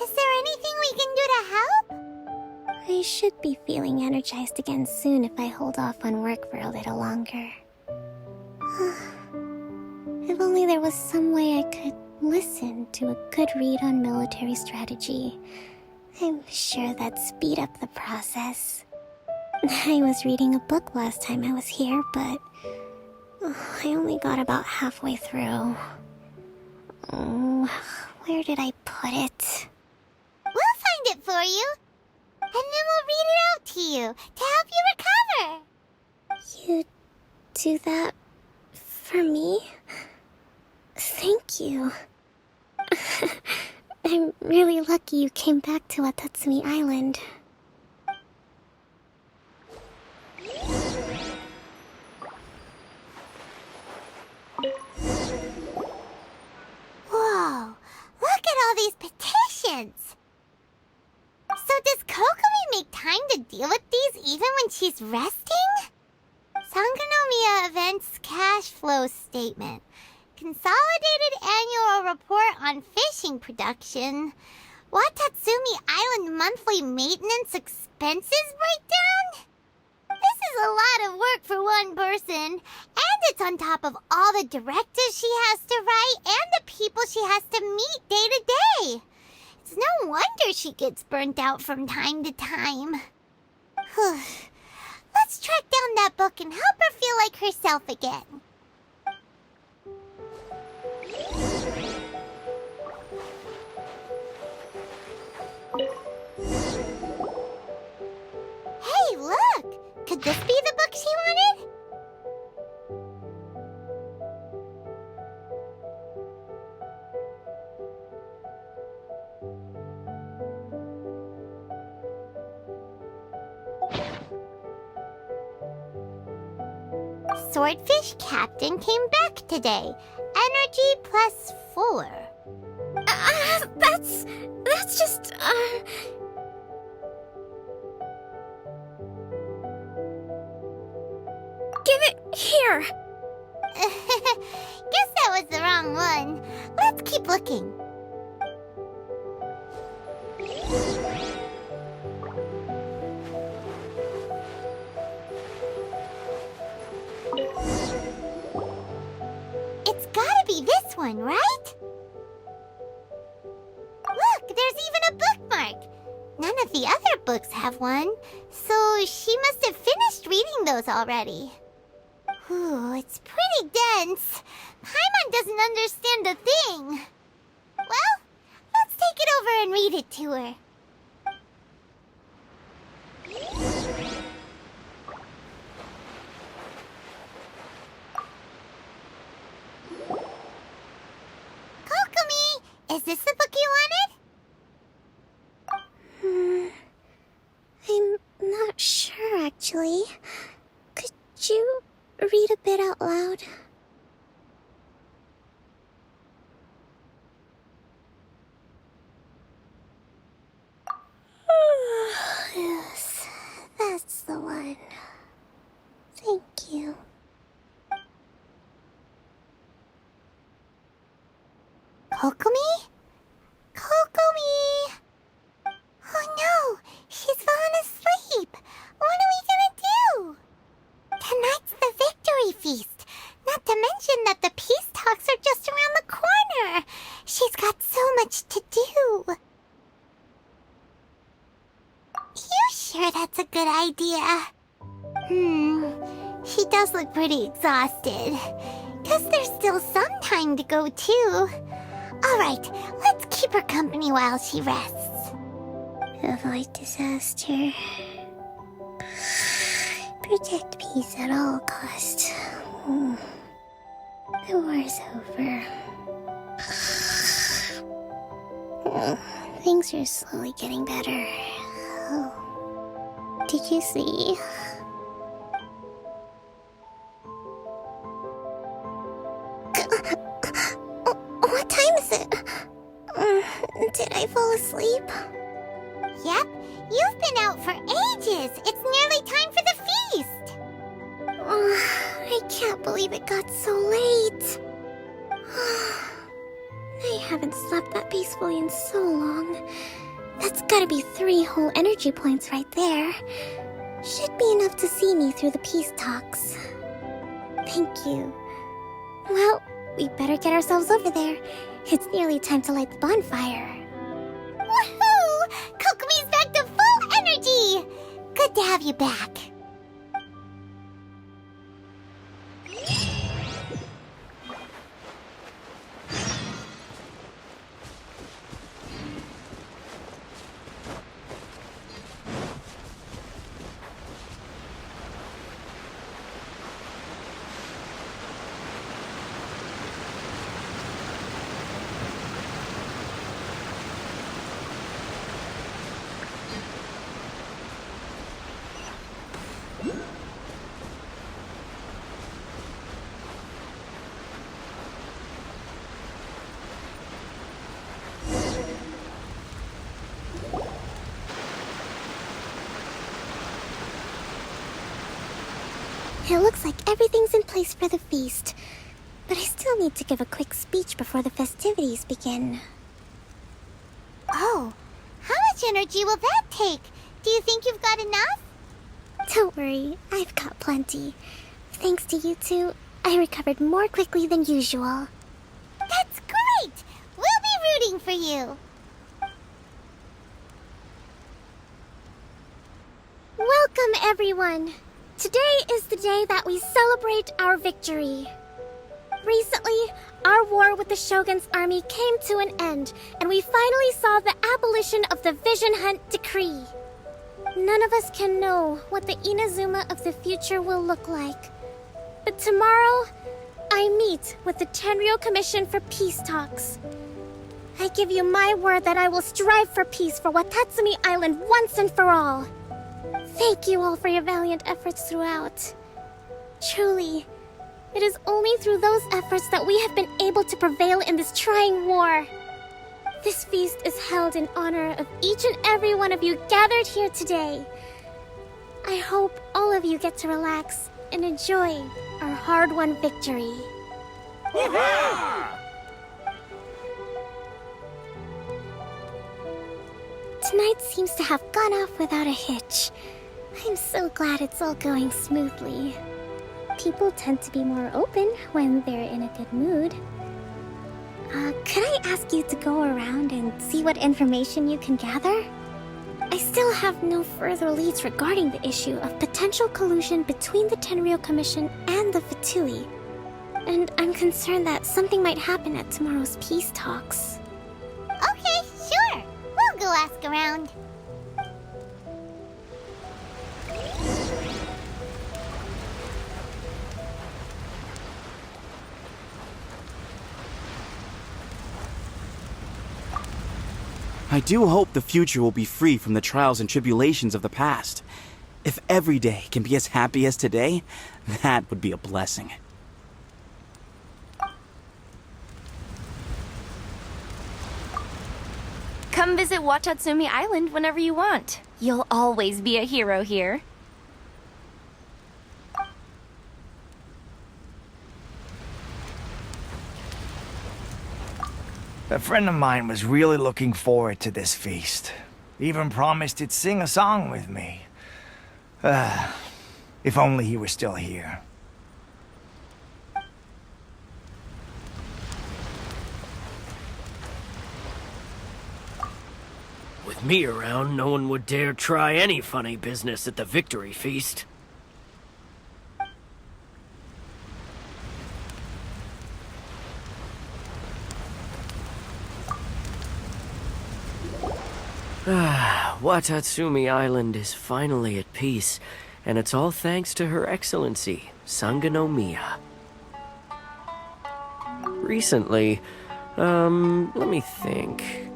Is there anything we can do to help? I should be feeling energized again soon if I hold off on work for a little longer. If only there was some way I could listen to a good read on military strategy. I'm sure that'd speed up the process. I was reading a book last time I was here, but I only got about halfway through. Where did I put it? We'll find it for you. And then we'll read it out to you to help you recover. You do that for me? Thank you. I'm really lucky you came back to Watatsumi Island. Whoa, look at all these petitions. So does Kokomi make time to deal with these even when she's resting? Sangonomiya Events Cash Flow Statement. Consolidated Annual Report on Fishing Production. Watatsumi Island Monthly Maintenance Expenses Breakdown? This is a lot of work for one person, and it's on top of all the directives she has to write and the people she has to meet day to day. It's no wonder she gets burnt out from time to time. Let's track down that book and help her feel like herself again. Hey, look! Could this be the book she wanted? Swordfish Captain came back today. Energy +4. That's just, Give it here! Guess that was the wrong one. Let's keep looking. It's gotta be this one, right? Look, there's even a bookmark. None of the other books have one, so she must have finished reading those already. Ooh, it's pretty dense. Paimon doesn't understand a thing. Well, let's take it over and read it to her. Kokomi, is this the book you wanted? I'm not sure, actually. Could you read a bit out loud? Yes, that's the one. Thank you. Kokomi? Kokomi! Oh no, she's fallen asleep. What are we gonna do? Tonight's the victory feast. Not to mention that the peace talks are just around the corner. She's got so much to do. You sure that's a good idea? She does look pretty exhausted. Guess there's still some time to go too. Alright, let's keep her company while she rests. Avoid disaster. Protect peace at all costs. The war's over. Things are slowly getting better. Did you see? What time is it? Did I fall asleep? Yep, you've been out for ages. It's nearly time for the feast. I can't believe it got so late. I haven't slept that peacefully in so long. That's gotta be 3 whole energy points right there. Should be enough to see me through the peace talks. Thank you. Well, we better get ourselves over there. It's nearly time to light the bonfire. Woohoo! Kokomi's back to full energy! Good to have you back. It looks like everything's in place for the feast. But I still need to give a quick speech before the festivities begin. Oh, how much energy will that take? Do you think you've got enough? Don't worry, I've got plenty. Thanks to you two, I recovered more quickly than usual. That's great! We'll be rooting for you. Welcome, everyone. Today is the day that we celebrate our victory. Recently, our war with the Shogun's army came to an end, and we finally saw the abolition of the Vision Hunt Decree. None of us can know what the Inazuma of the future will look like. But tomorrow, I meet with the Tenryou Commission for peace talks. I give you my word that I will strive for peace for Watatsumi Island once and for all. Thank you all for your valiant efforts throughout. Truly, it is only through those efforts that we have been able to prevail in this trying war. This feast is held in honor of each and every one of you gathered here today. I hope all of you get to relax and enjoy our hard-won victory. Tonight seems to have gone off without a hitch. I'm so glad it's all going smoothly. People tend to be more open when they're in a good mood. Could I ask you to go around and see what information you can gather? I still have no further leads regarding the issue of potential collusion between the Tenryou Commission and the Fatui. And I'm concerned that something might happen at tomorrow's peace talks. Okay, sure. We'll go ask around. I do hope the future will be free from the trials and tribulations of the past. If every day can be as happy as today, that would be a blessing. Come visit Watatsumi Island whenever you want. You'll always be a hero here. A friend of mine was really looking forward to this feast. Even promised he'd sing a song with me. If only he were still here. With me around, no one would dare try any funny business at the victory feast. Watatsumi Island is finally at peace, and it's all thanks to Her Excellency, Sangonomiya. Recently, let me think.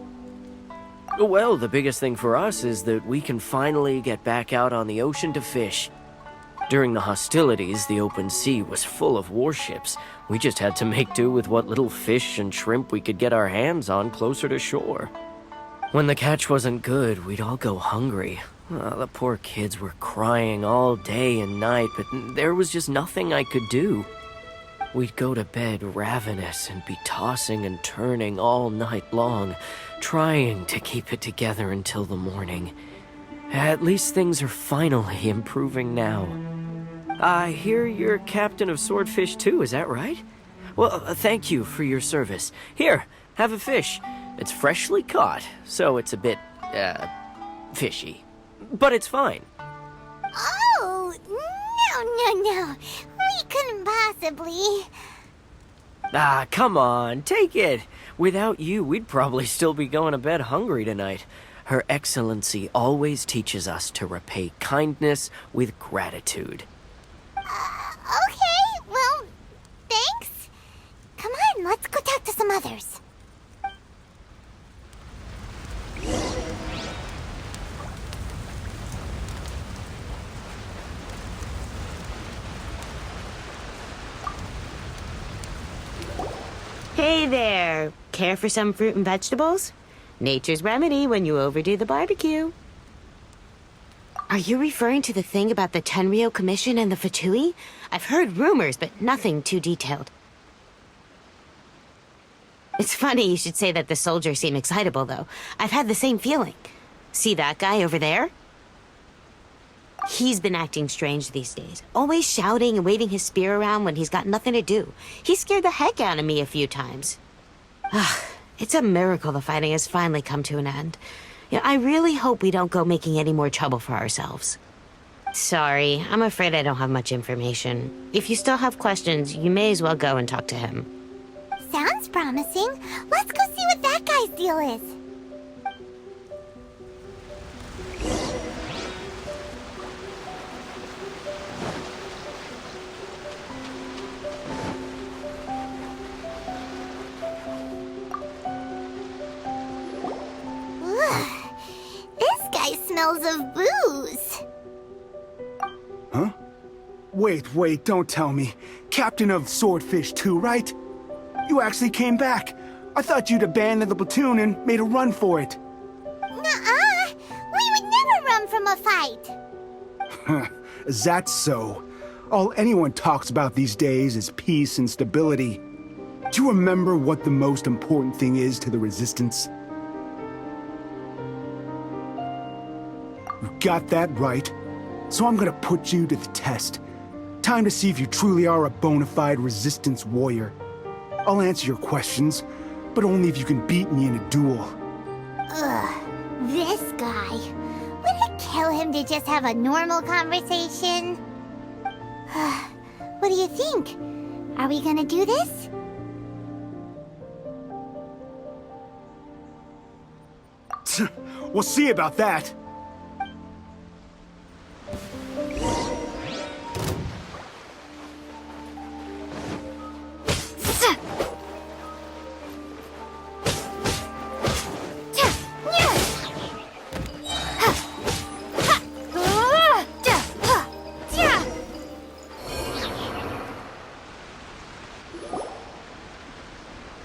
Well, the biggest thing for us is that we can finally get back out on the ocean to fish. During the hostilities, the open sea was full of warships. We just had to make do with what little fish and shrimp we could get our hands on closer to shore. When the catch wasn't good, we'd all go hungry. The poor kids were crying all day and night, but there was just nothing I could do. We'd go to bed ravenous and be tossing and turning all night long, trying to keep it together until the morning. At least things are finally improving now. I hear you're captain of Swordfish too, is that right? Well, thank you for your service. Here, have a fish. It's freshly caught, so it's a bit, fishy. But it's fine. Oh, no. We couldn't possibly. Come on, take it. Without you, we'd probably still be going to bed hungry tonight. Her Excellency always teaches us to repay kindness with gratitude. Okay, well, thanks. Come on, let's go talk to some others. Hey there! Care for some fruit and vegetables? Nature's remedy when you overdo the barbecue. Are you referring to the thing about the Tenryou Commission and the Fatui? I've heard rumors, but nothing too detailed. It's funny you should say that the soldiers seem excitable, though. I've had the same feeling. See that guy over there? He's been acting strange these days, always shouting and waving his spear around when he's got nothing to do. He scared the heck out of me a few times. It's a miracle the fighting has finally come to an end. Yeah, I really hope we don't go making any more trouble for ourselves. Sorry, I'm afraid I don't have much information. If you still have questions, you may as well go and talk to him. Sounds promising. Let's go see what that guy's deal is. This guy smells of booze. Huh? Wait, don't tell me. Captain of Swordfish 2, right? You actually came back. I thought you'd abandoned the platoon and made a run for it. Nuh-uh. We would never run from a fight. Is that so? All anyone talks about these days is peace and stability. Do you remember what the most important thing is to the Resistance? You got that right. So I'm gonna put you to the test. Time to see if you truly are a bona fide Resistance warrior. I'll answer your questions, but only if you can beat me in a duel. Ugh, this guy. Would it kill him to just have a normal conversation? What do you think? Are we gonna do this? We'll see about that.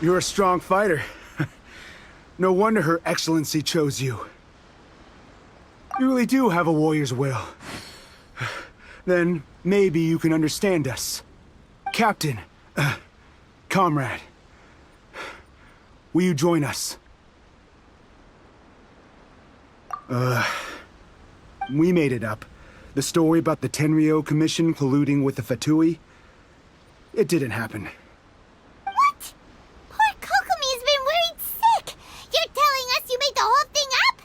You're a strong fighter. No wonder Her Excellency chose you. You really do have a warrior's will. Then maybe you can understand us. Captain, comrade, will you join us? We made it up. The story about the Tenryo Commission colluding with the Fatui, it didn't happen. What? Poor Kokomi's been worried sick. You're telling us you made the whole thing up?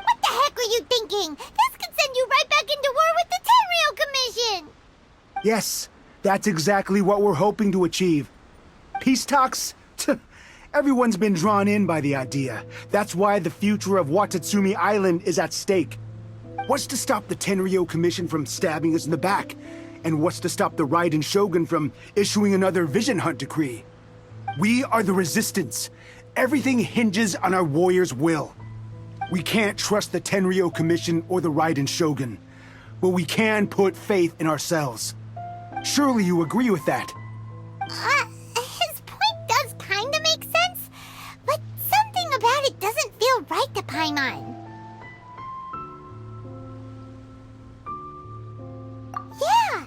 What the heck were you thinking? This could send you right back into war with the Tenryo Commission. Yes, that's exactly what we're hoping to achieve. Peace talks? Everyone's been drawn in by the idea. That's why the future of Watatsumi Island is at stake. What's to stop the Tenryo Commission from stabbing us in the back? And what's to stop the Raiden Shogun from issuing another Vision Hunt decree? We are the Resistance. Everything hinges on our warrior's will. We can't trust the Tenryo Commission or the Raiden Shogun, but we can put faith in ourselves. Surely you agree with that? His point does kinda make sense, but something about it doesn't feel right to Paimon. Yeah,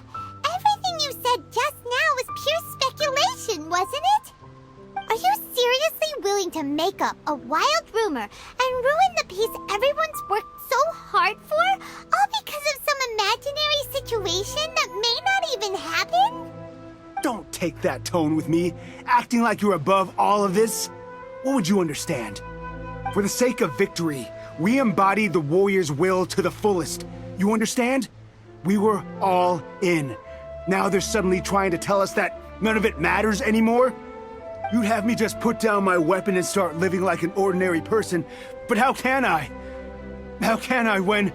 everything you said just now was pure speculation, wasn't it? Are you seriously willing to make up a wild rumor and ruin the peace everyone's worked so hard for, all because of some imaginary situation that may not even happen? Don't take that tone with me, acting like you're above all of this. What would you understand? For the sake of victory, we embodied the warrior's will to the fullest. You understand? We were all in. Now they're suddenly trying to tell us that none of it matters anymore? You'd have me just put down my weapon and start living like an ordinary person, but how can I? How can I when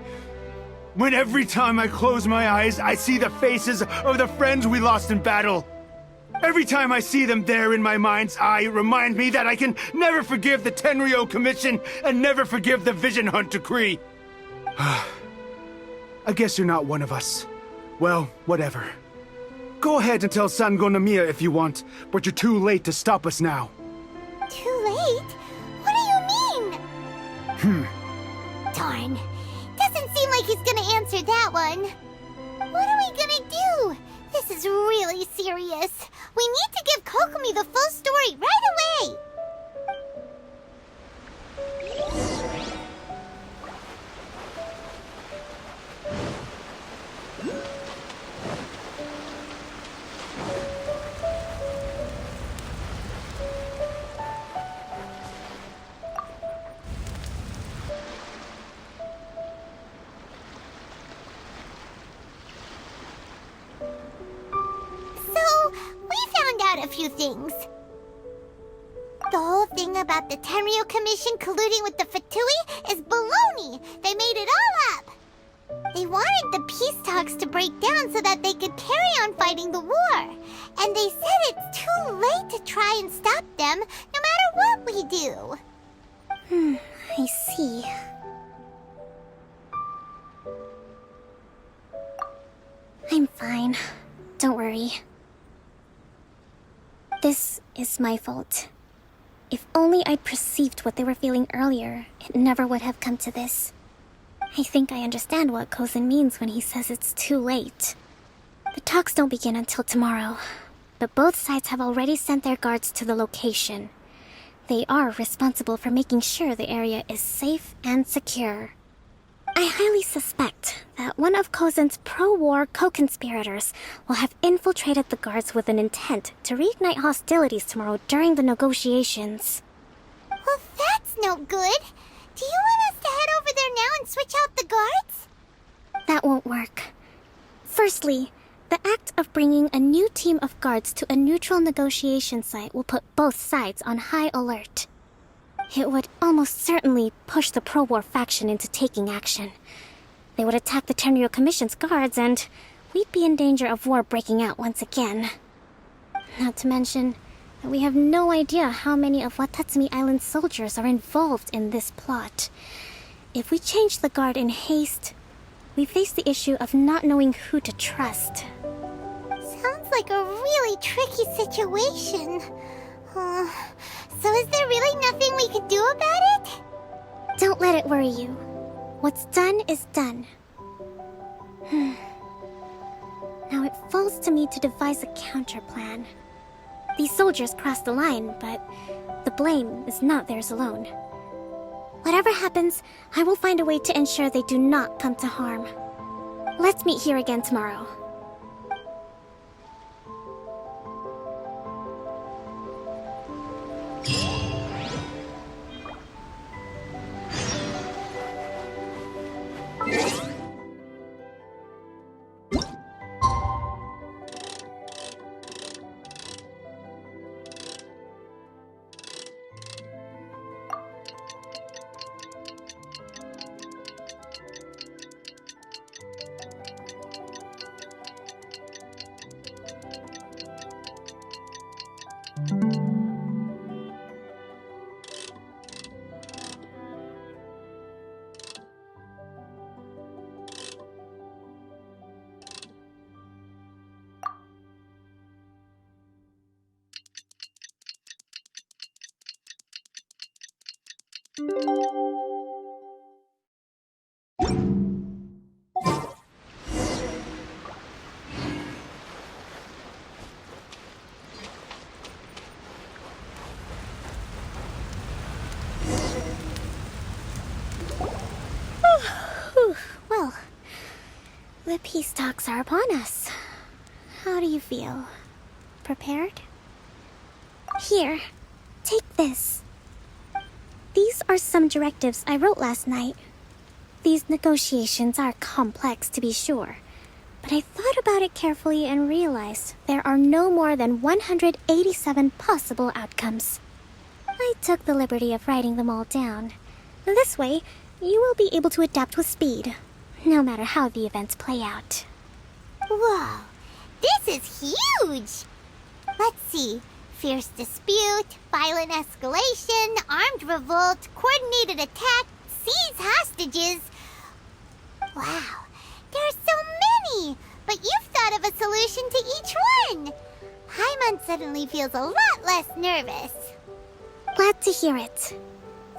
every time I close my eyes, I see the faces of the friends we lost in battle? Every time I see them there in my mind's eye, it reminds me that I can never forgive the Tenryo Commission and never forgive the Vision Hunt decree. I guess you're not one of us. Well, whatever. Go ahead and tell Sango Nomiya if you want, but you're too late to stop us now. Too late? What do you mean? Darn. Doesn't seem like he's gonna answer that one. What are we gonna do? This is really serious. We need to give Kokomi the full story right away. a few things. The whole thing about the Tenryo Commission colluding with the Fatui is baloney! They made it all up! They wanted the peace talks to break down so that they could carry on fighting the war. And they said it's too late to try and stop them, no matter what we do. I see. I'm fine. Don't worry. This is my fault. If only I'd perceived what they were feeling earlier, it never would have come to this. I think I understand what Kozin means when he says it's too late. The talks don't begin until tomorrow, but both sides have already sent their guards to the location. They are responsible for making sure the area is safe and secure. I highly suspect that one of Kozin's pro-war co-conspirators will have infiltrated the guards with an intent to reignite hostilities tomorrow during the negotiations. Well, that's no good. Do you want us to head over there now and switch out the guards? That won't work. Firstly, the act of bringing a new team of guards to a neutral negotiation site will put both sides on high alert. It would almost certainly push the pro-war faction into taking action. They would attack the Tenryo Commission's guards, and we'd be in danger of war breaking out once again. Not to mention that we have no idea how many of Watatsumi Island's soldiers are involved in this plot. If we change the guard in haste, we face the issue of not knowing who to trust. Sounds like a really tricky situation. So is there really nothing we could do about it? Don't let it worry you. What's done is done. Now it falls to me to devise a counterplan. These soldiers crossed the line, but the blame is not theirs alone. Whatever happens, I will find a way to ensure they do not come to harm. Let's meet here again tomorrow. Well, the peace talks are upon us. How do you feel? Prepared? Here, take this. These are some directives I wrote last night. These negotiations are complex, to be sure, but I thought about it carefully and realized there are no more than 187 possible outcomes. I took the liberty of writing them all down. This way, you will be able to adapt with speed, no matter how the events play out. Whoa, this is huge! Let's see. Fierce dispute, violent escalation, armed revolt, coordinated attack, seize hostages. Wow, there are so many! But you've thought of a solution to each one! Paimon suddenly feels a lot less nervous. Glad to hear it.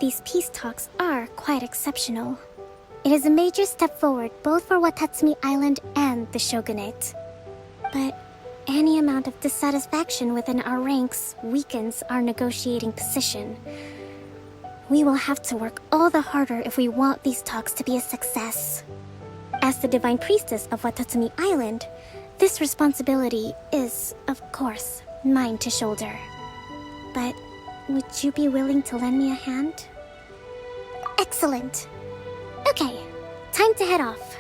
These peace talks are quite exceptional. It is a major step forward both for Watatsumi Island and the Shogunate. But any amount of dissatisfaction within our ranks weakens our negotiating position. We will have to work all the harder if we want these talks to be a success. As the Divine Priestess of Watatsumi Island, this responsibility is, of course, mine to shoulder. But would you be willing to lend me a hand? Excellent. Okay, time to head off.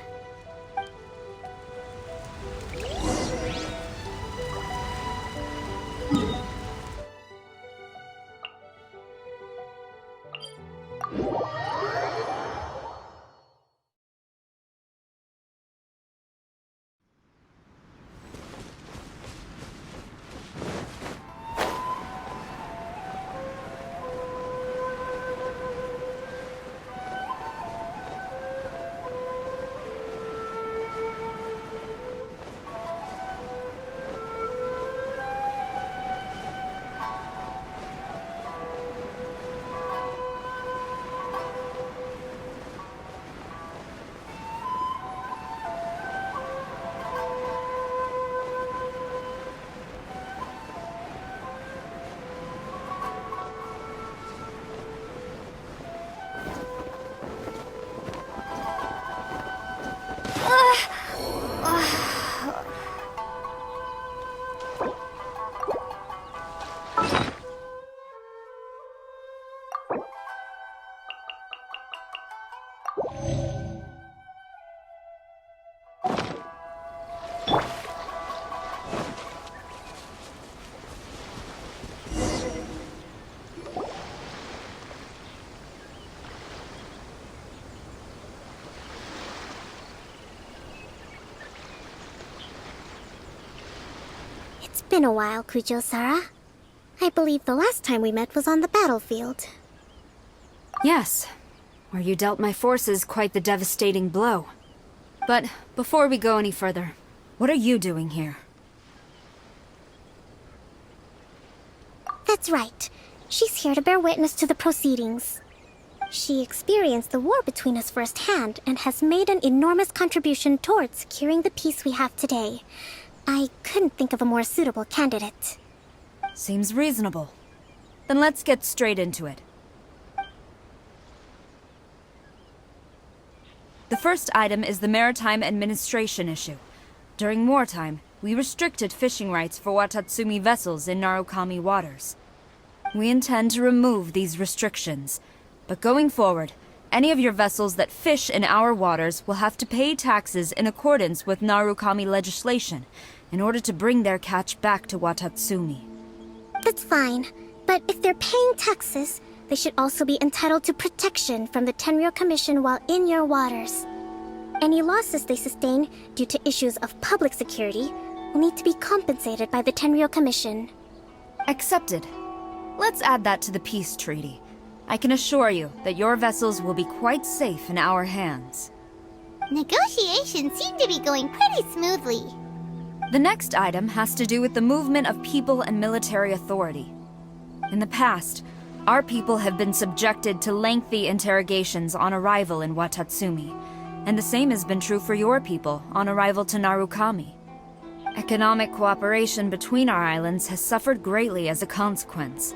It's been a while, Kujo-Sara. I believe the last time we met was on the battlefield. Yes, where you dealt my forces quite the devastating blow. But before we go any further, what are you doing here? That's right. She's here to bear witness to the proceedings. She experienced the war between us firsthand and has made an enormous contribution towards securing the peace we have today. I couldn't think of a more suitable candidate. Seems reasonable. Then let's get straight into it. The first item is the Maritime Administration issue. During wartime, we restricted fishing rights for Watatsumi vessels in Narukami waters. We intend to remove these restrictions, but going forward, any of your vessels that fish in our waters will have to pay taxes in accordance with Narukami legislation in order to bring their catch back to Watatsumi. That's fine, but if they're paying taxes, they should also be entitled to protection from the Tenryou Commission while in your waters. Any losses they sustain due to issues of public security will need to be compensated by the Tenryou Commission. Accepted. Let's add that to the peace treaty. I can assure you that your vessels will be quite safe in our hands. Negotiations seem to be going pretty smoothly. The next item has to do with the movement of people and military authority. In the past, our people have been subjected to lengthy interrogations on arrival in Watatsumi, and the same has been true for your people on arrival to Narukami. Economic cooperation between our islands has suffered greatly as a consequence.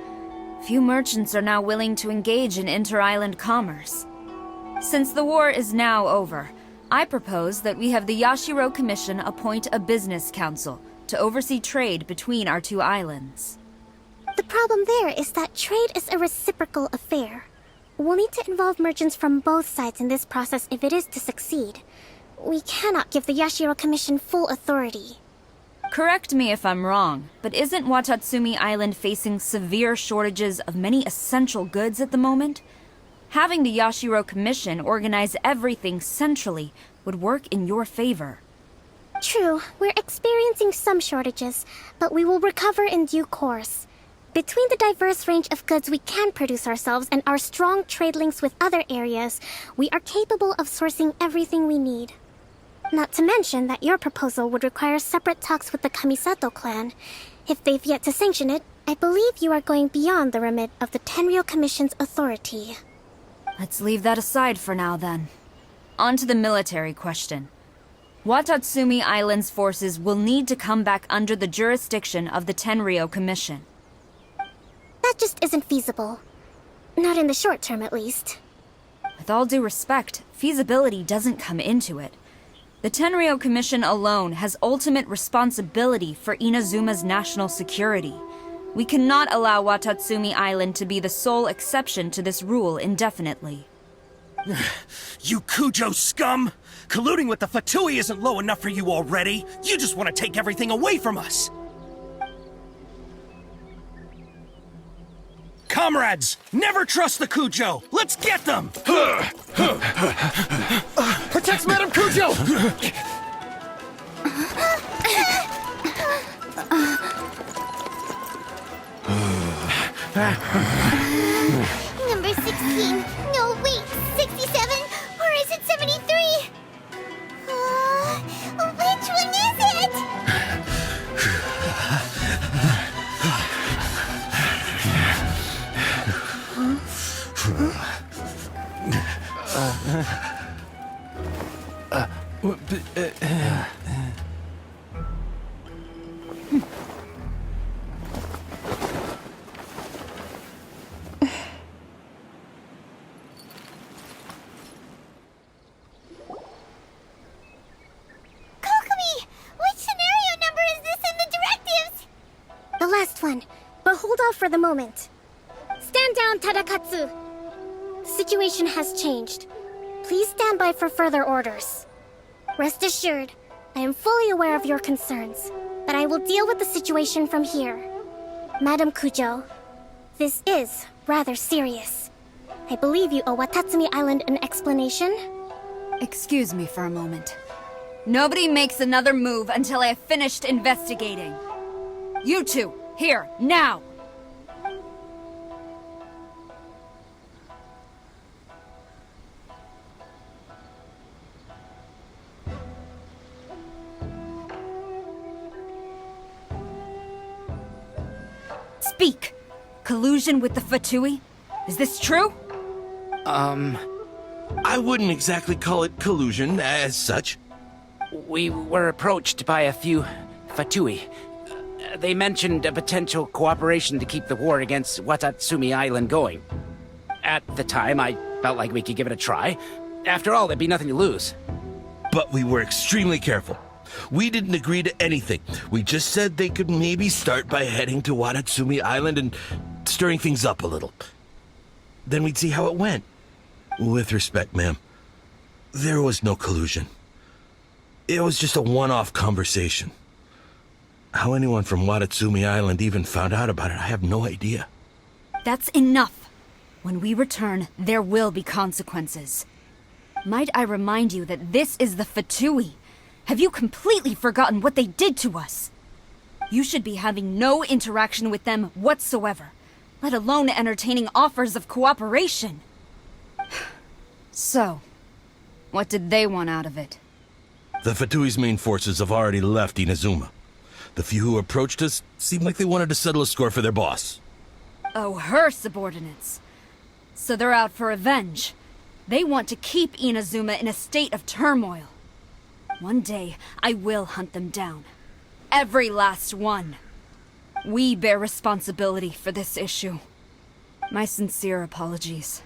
Few merchants are now willing to engage in inter-island commerce. Since the war is now over, I propose that we have the Yashiro Commission appoint a business council to oversee trade between our two islands. The problem there is that trade is a reciprocal affair. We'll need to involve merchants from both sides in this process if it is to succeed. We cannot give the Yashiro Commission full authority. Correct me if I'm wrong, but isn't Watatsumi Island facing severe shortages of many essential goods at the moment? Having the Yashiro Commission organize everything centrally would work in your favor. True, we're experiencing some shortages, but we will recover in due course. Between the diverse range of goods we can produce ourselves and our strong trade links with other areas, we are capable of sourcing everything we need. Not to mention that your proposal would require separate talks with the Kamisato clan. If they've yet to sanction it, I believe you are going beyond the remit of the Tenryou Commission's authority. Let's leave that aside for now, then. On to the military question. Watatsumi Island's forces will need to come back under the jurisdiction of the Tenryou Commission. That just isn't feasible. Not in the short term, at least. With all due respect, feasibility doesn't come into it. The Tenryou Commission alone has ultimate responsibility for Inazuma's national security. We cannot allow Watatsumi Island to be the sole exception to this rule indefinitely. You Kujo scum! Colluding with the Fatui isn't low enough for you already! You just want to take everything away from us! Comrades, never trust the Kujo! Let's get them! Protect Madame Kujo! Number 16. No, wait. 67? Or is it 73? Which one is it? Kokomi! Which scenario number is this in the directives? The last one, but hold off for the moment. Stand down, Tadakatsu! The situation has changed. Please stand by for further orders. Rest assured, I am fully aware of your concerns. but I will deal with the situation from here. Madam Kujo, this is rather serious. I believe you owe Watatsumi Island an explanation? Excuse me for a moment. Nobody makes another move until I have finished investigating. You two, here, now! Speak! Collusion with the Fatui? Is this true? I wouldn't exactly call it collusion as such. We were approached by a few Fatui. They mentioned a potential cooperation to keep the war against Watatsumi Island going. At the time, I felt like we could give it a try. After all, there'd be nothing to lose. But we were extremely careful. We didn't agree to anything. We just said they could maybe start by heading to Watatsumi Island and stirring things up a little. Then we'd see how it went. With respect, ma'am, there was no collusion. It was just a one-off conversation. How anyone from Watatsumi Island even found out about it, I have no idea. That's enough. When we return, there will be consequences. Might I remind you that this is the Fatui? Have you completely forgotten what they did to us? You should be having no interaction with them whatsoever, let alone entertaining offers of cooperation. So, what did they want out of it? The Fatui's main forces have already left Inazuma. The few who approached us seemed like they wanted to settle a score for their boss. Oh, her subordinates. So they're out for revenge. They want to keep Inazuma in a state of turmoil. One day, I will hunt them down. Every last one. We bear responsibility for this issue. My sincere apologies.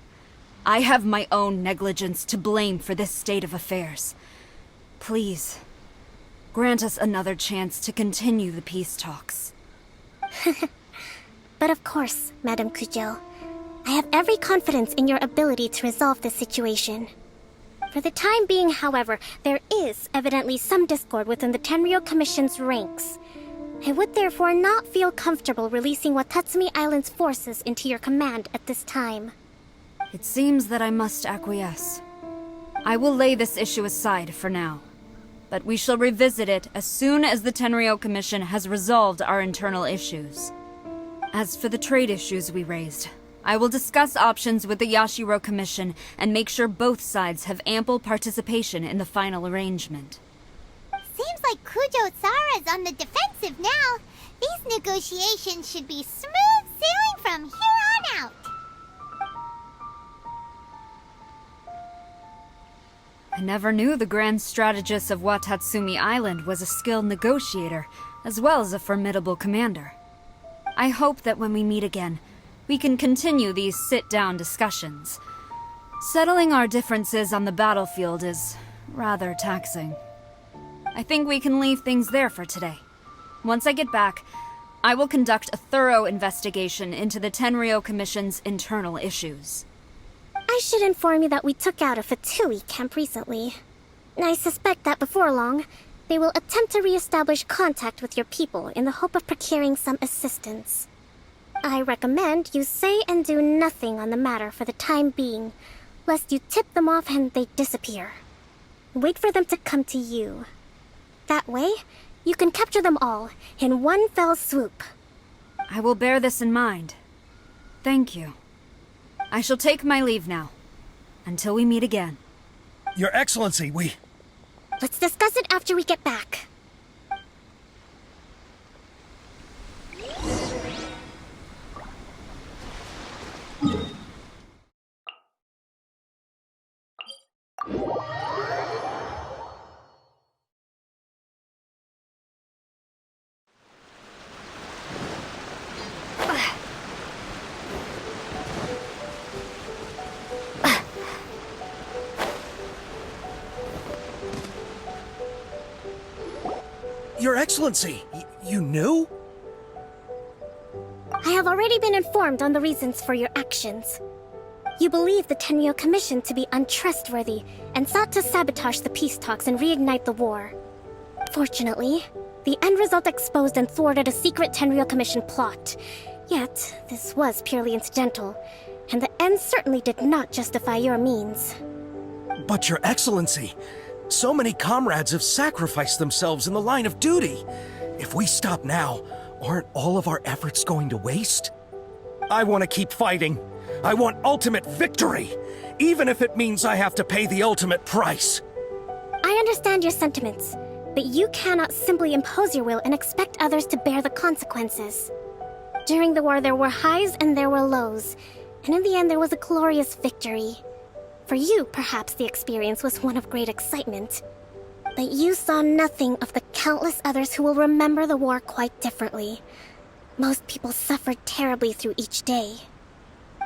I have my own negligence to blame for this state of affairs. Please, grant us another chance to continue the peace talks. But of course, Madam Kujo. I have every confidence in your ability to resolve this situation. For the time being, however, there is evidently some discord within the Tenryou Commission's ranks. I would therefore not feel comfortable releasing Watatsumi Island's forces into your command at this time. It seems that I must acquiesce. I will lay this issue aside for now, but we shall revisit it as soon as the Tenryou Commission has resolved our internal issues. As for the trade issues we raised, I will discuss options with the Yashiro Commission and make sure both sides have ample participation in the final arrangement. Seems like Kujo-sara's on the defensive now. These negotiations should be smooth sailing from here on out. I never knew the grand strategist of Watatsumi Island was a skilled negotiator, as well as a formidable commander. I hope that when we meet again, we can continue these sit-down discussions. Settling our differences on the battlefield is rather taxing. I think we can leave things there for today. Once I get back, I will conduct a thorough investigation into the Tenryou Commission's internal issues. I should inform you that we took out a Fatui camp recently. I suspect that before long, they will attempt to re-establish contact with your people in the hope of procuring some assistance. I recommend you say and do nothing on the matter for the time being, lest you tip them off and they disappear. Wait for them to come to you. That way, you can capture them all in one fell swoop. I will bear this in mind. Thank you. I shall take my leave now. Until we meet again. Your Excellency, we... Let's discuss it after we get back. Your Excellency, you knew? I have already been informed on the reasons for your actions. You believe the Tenryou Commission to be untrustworthy and sought to sabotage the peace talks and reignite the war. Fortunately, The end result exposed and thwarted a secret Tenryou Commission plot. Yet, this was purely incidental, and the end certainly did not justify your means. But Your Excellency, so many comrades have sacrificed themselves in the line of duty. If we stop now, aren't all of our efforts going to waste? I want to keep fighting. I want ultimate victory, even if it means I have to pay the ultimate price. I understand your sentiments, but you cannot simply impose your will and expect others to bear the consequences. During the war, there were highs and there were lows, and in the end, there was a glorious victory. For you, perhaps the experience was one of great excitement. But you saw nothing of the countless others who will remember the war quite differently. Most people suffered terribly through each day.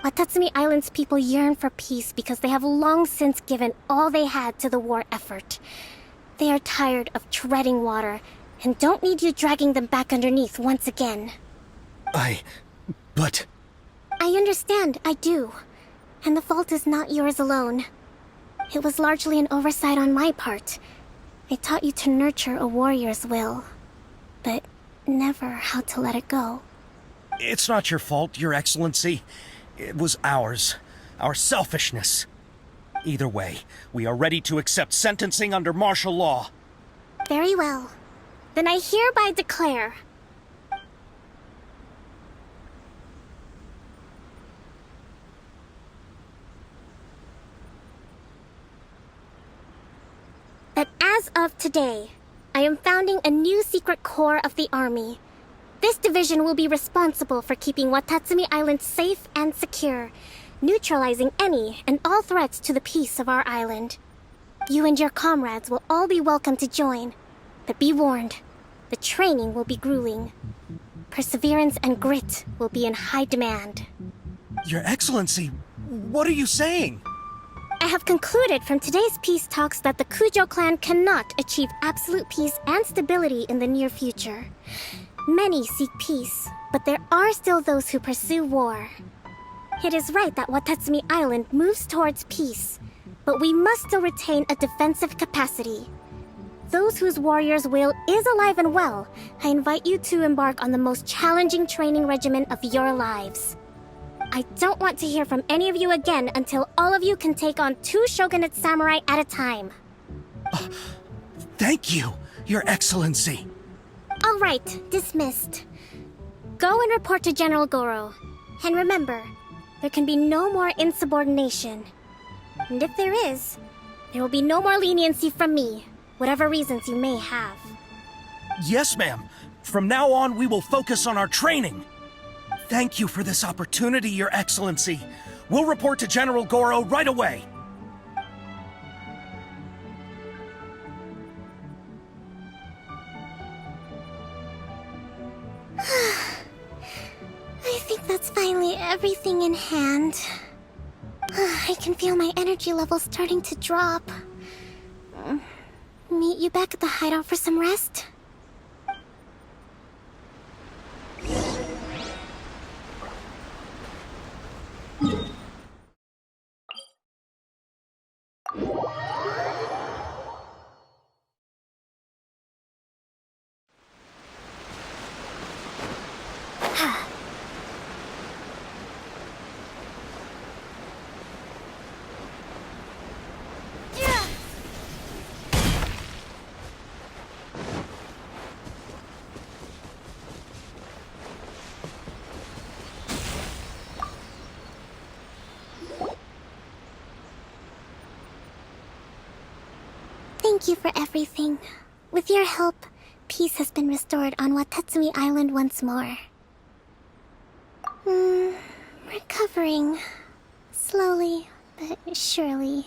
Watatsumi Island's people yearn for peace because they have long since given all they had to the war effort. They are tired of treading water and don't need you dragging them back underneath once again. But... I understand, I do. And the fault is not yours alone. It was largely an oversight on my part. I taught you to nurture a warrior's will, but never how to let it go. It's not your fault, Your Excellency. It was ours. Our selfishness. Either way, we are ready to accept sentencing under martial law. Very well. Then I hereby declare... that as of today, I am founding a new secret corps of the army. This division will be responsible for keeping Watatsumi Island safe and secure, neutralizing any and all threats to the peace of our island. You and your comrades will all be welcome to join, but be warned, the training will be grueling. Perseverance and grit will be in high demand. Your Excellency, what are you saying? I have concluded from today's peace talks that the Kujo clan cannot achieve absolute peace and stability in the near future. Many seek peace, but there are still those who pursue war. It is right that Watatsumi Island moves towards peace, but we must still retain a defensive capacity. Those whose warrior's will is alive and well, I invite you to embark on the most challenging training regimen of your lives. I don't want to hear from any of you again until all of you can take on 2 shogunate samurai at a time. Thank you, Your Excellency. All right, dismissed. Go and report to General Goro. And remember, there can be no more insubordination. And if there is, there will be no more leniency from me, whatever reasons you may have. Yes, ma'am. From now on, we will focus on our training. Thank you for this opportunity, Your Excellency. We'll report to General Goro right away. I think that's finally everything in hand. I can feel my energy level starting to drop. Meet you back at the hideout for some rest? Thank you for everything. With your help, peace has been restored on Watatsumi Island once more. Recovering. Slowly, but surely.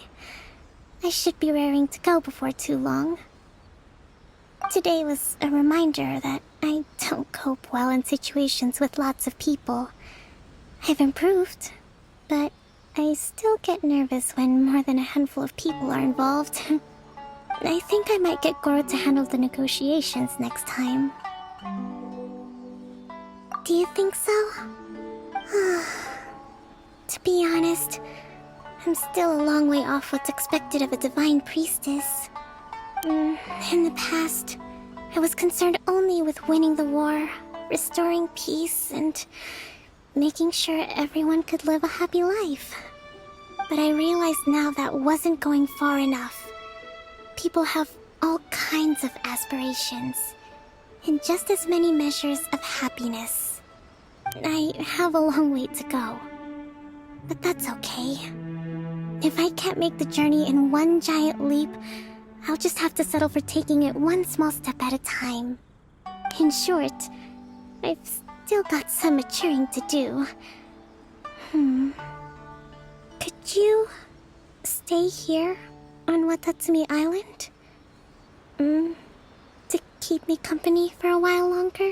I should be raring to go before too long. Today was a reminder that I don't cope well in situations with lots of people. I've improved, but I still get nervous when more than a handful of people are involved. I think I might get Goro to handle the negotiations next time. Do you think so? To be honest, I'm still a long way off what's expected of a divine priestess. In the past, I was concerned only with winning the war, restoring peace, and making sure everyone could live a happy life. But I realized now that wasn't going far enough. People have all kinds of aspirations, and just as many measures of happiness. I have a long way to go. But that's okay. If I can't make the journey in one giant leap, I'll just have to settle for taking it one small step at a time. In short, I've still got some maturing to do. Could you stay here on Watatsumi Island? To keep me company for a while longer?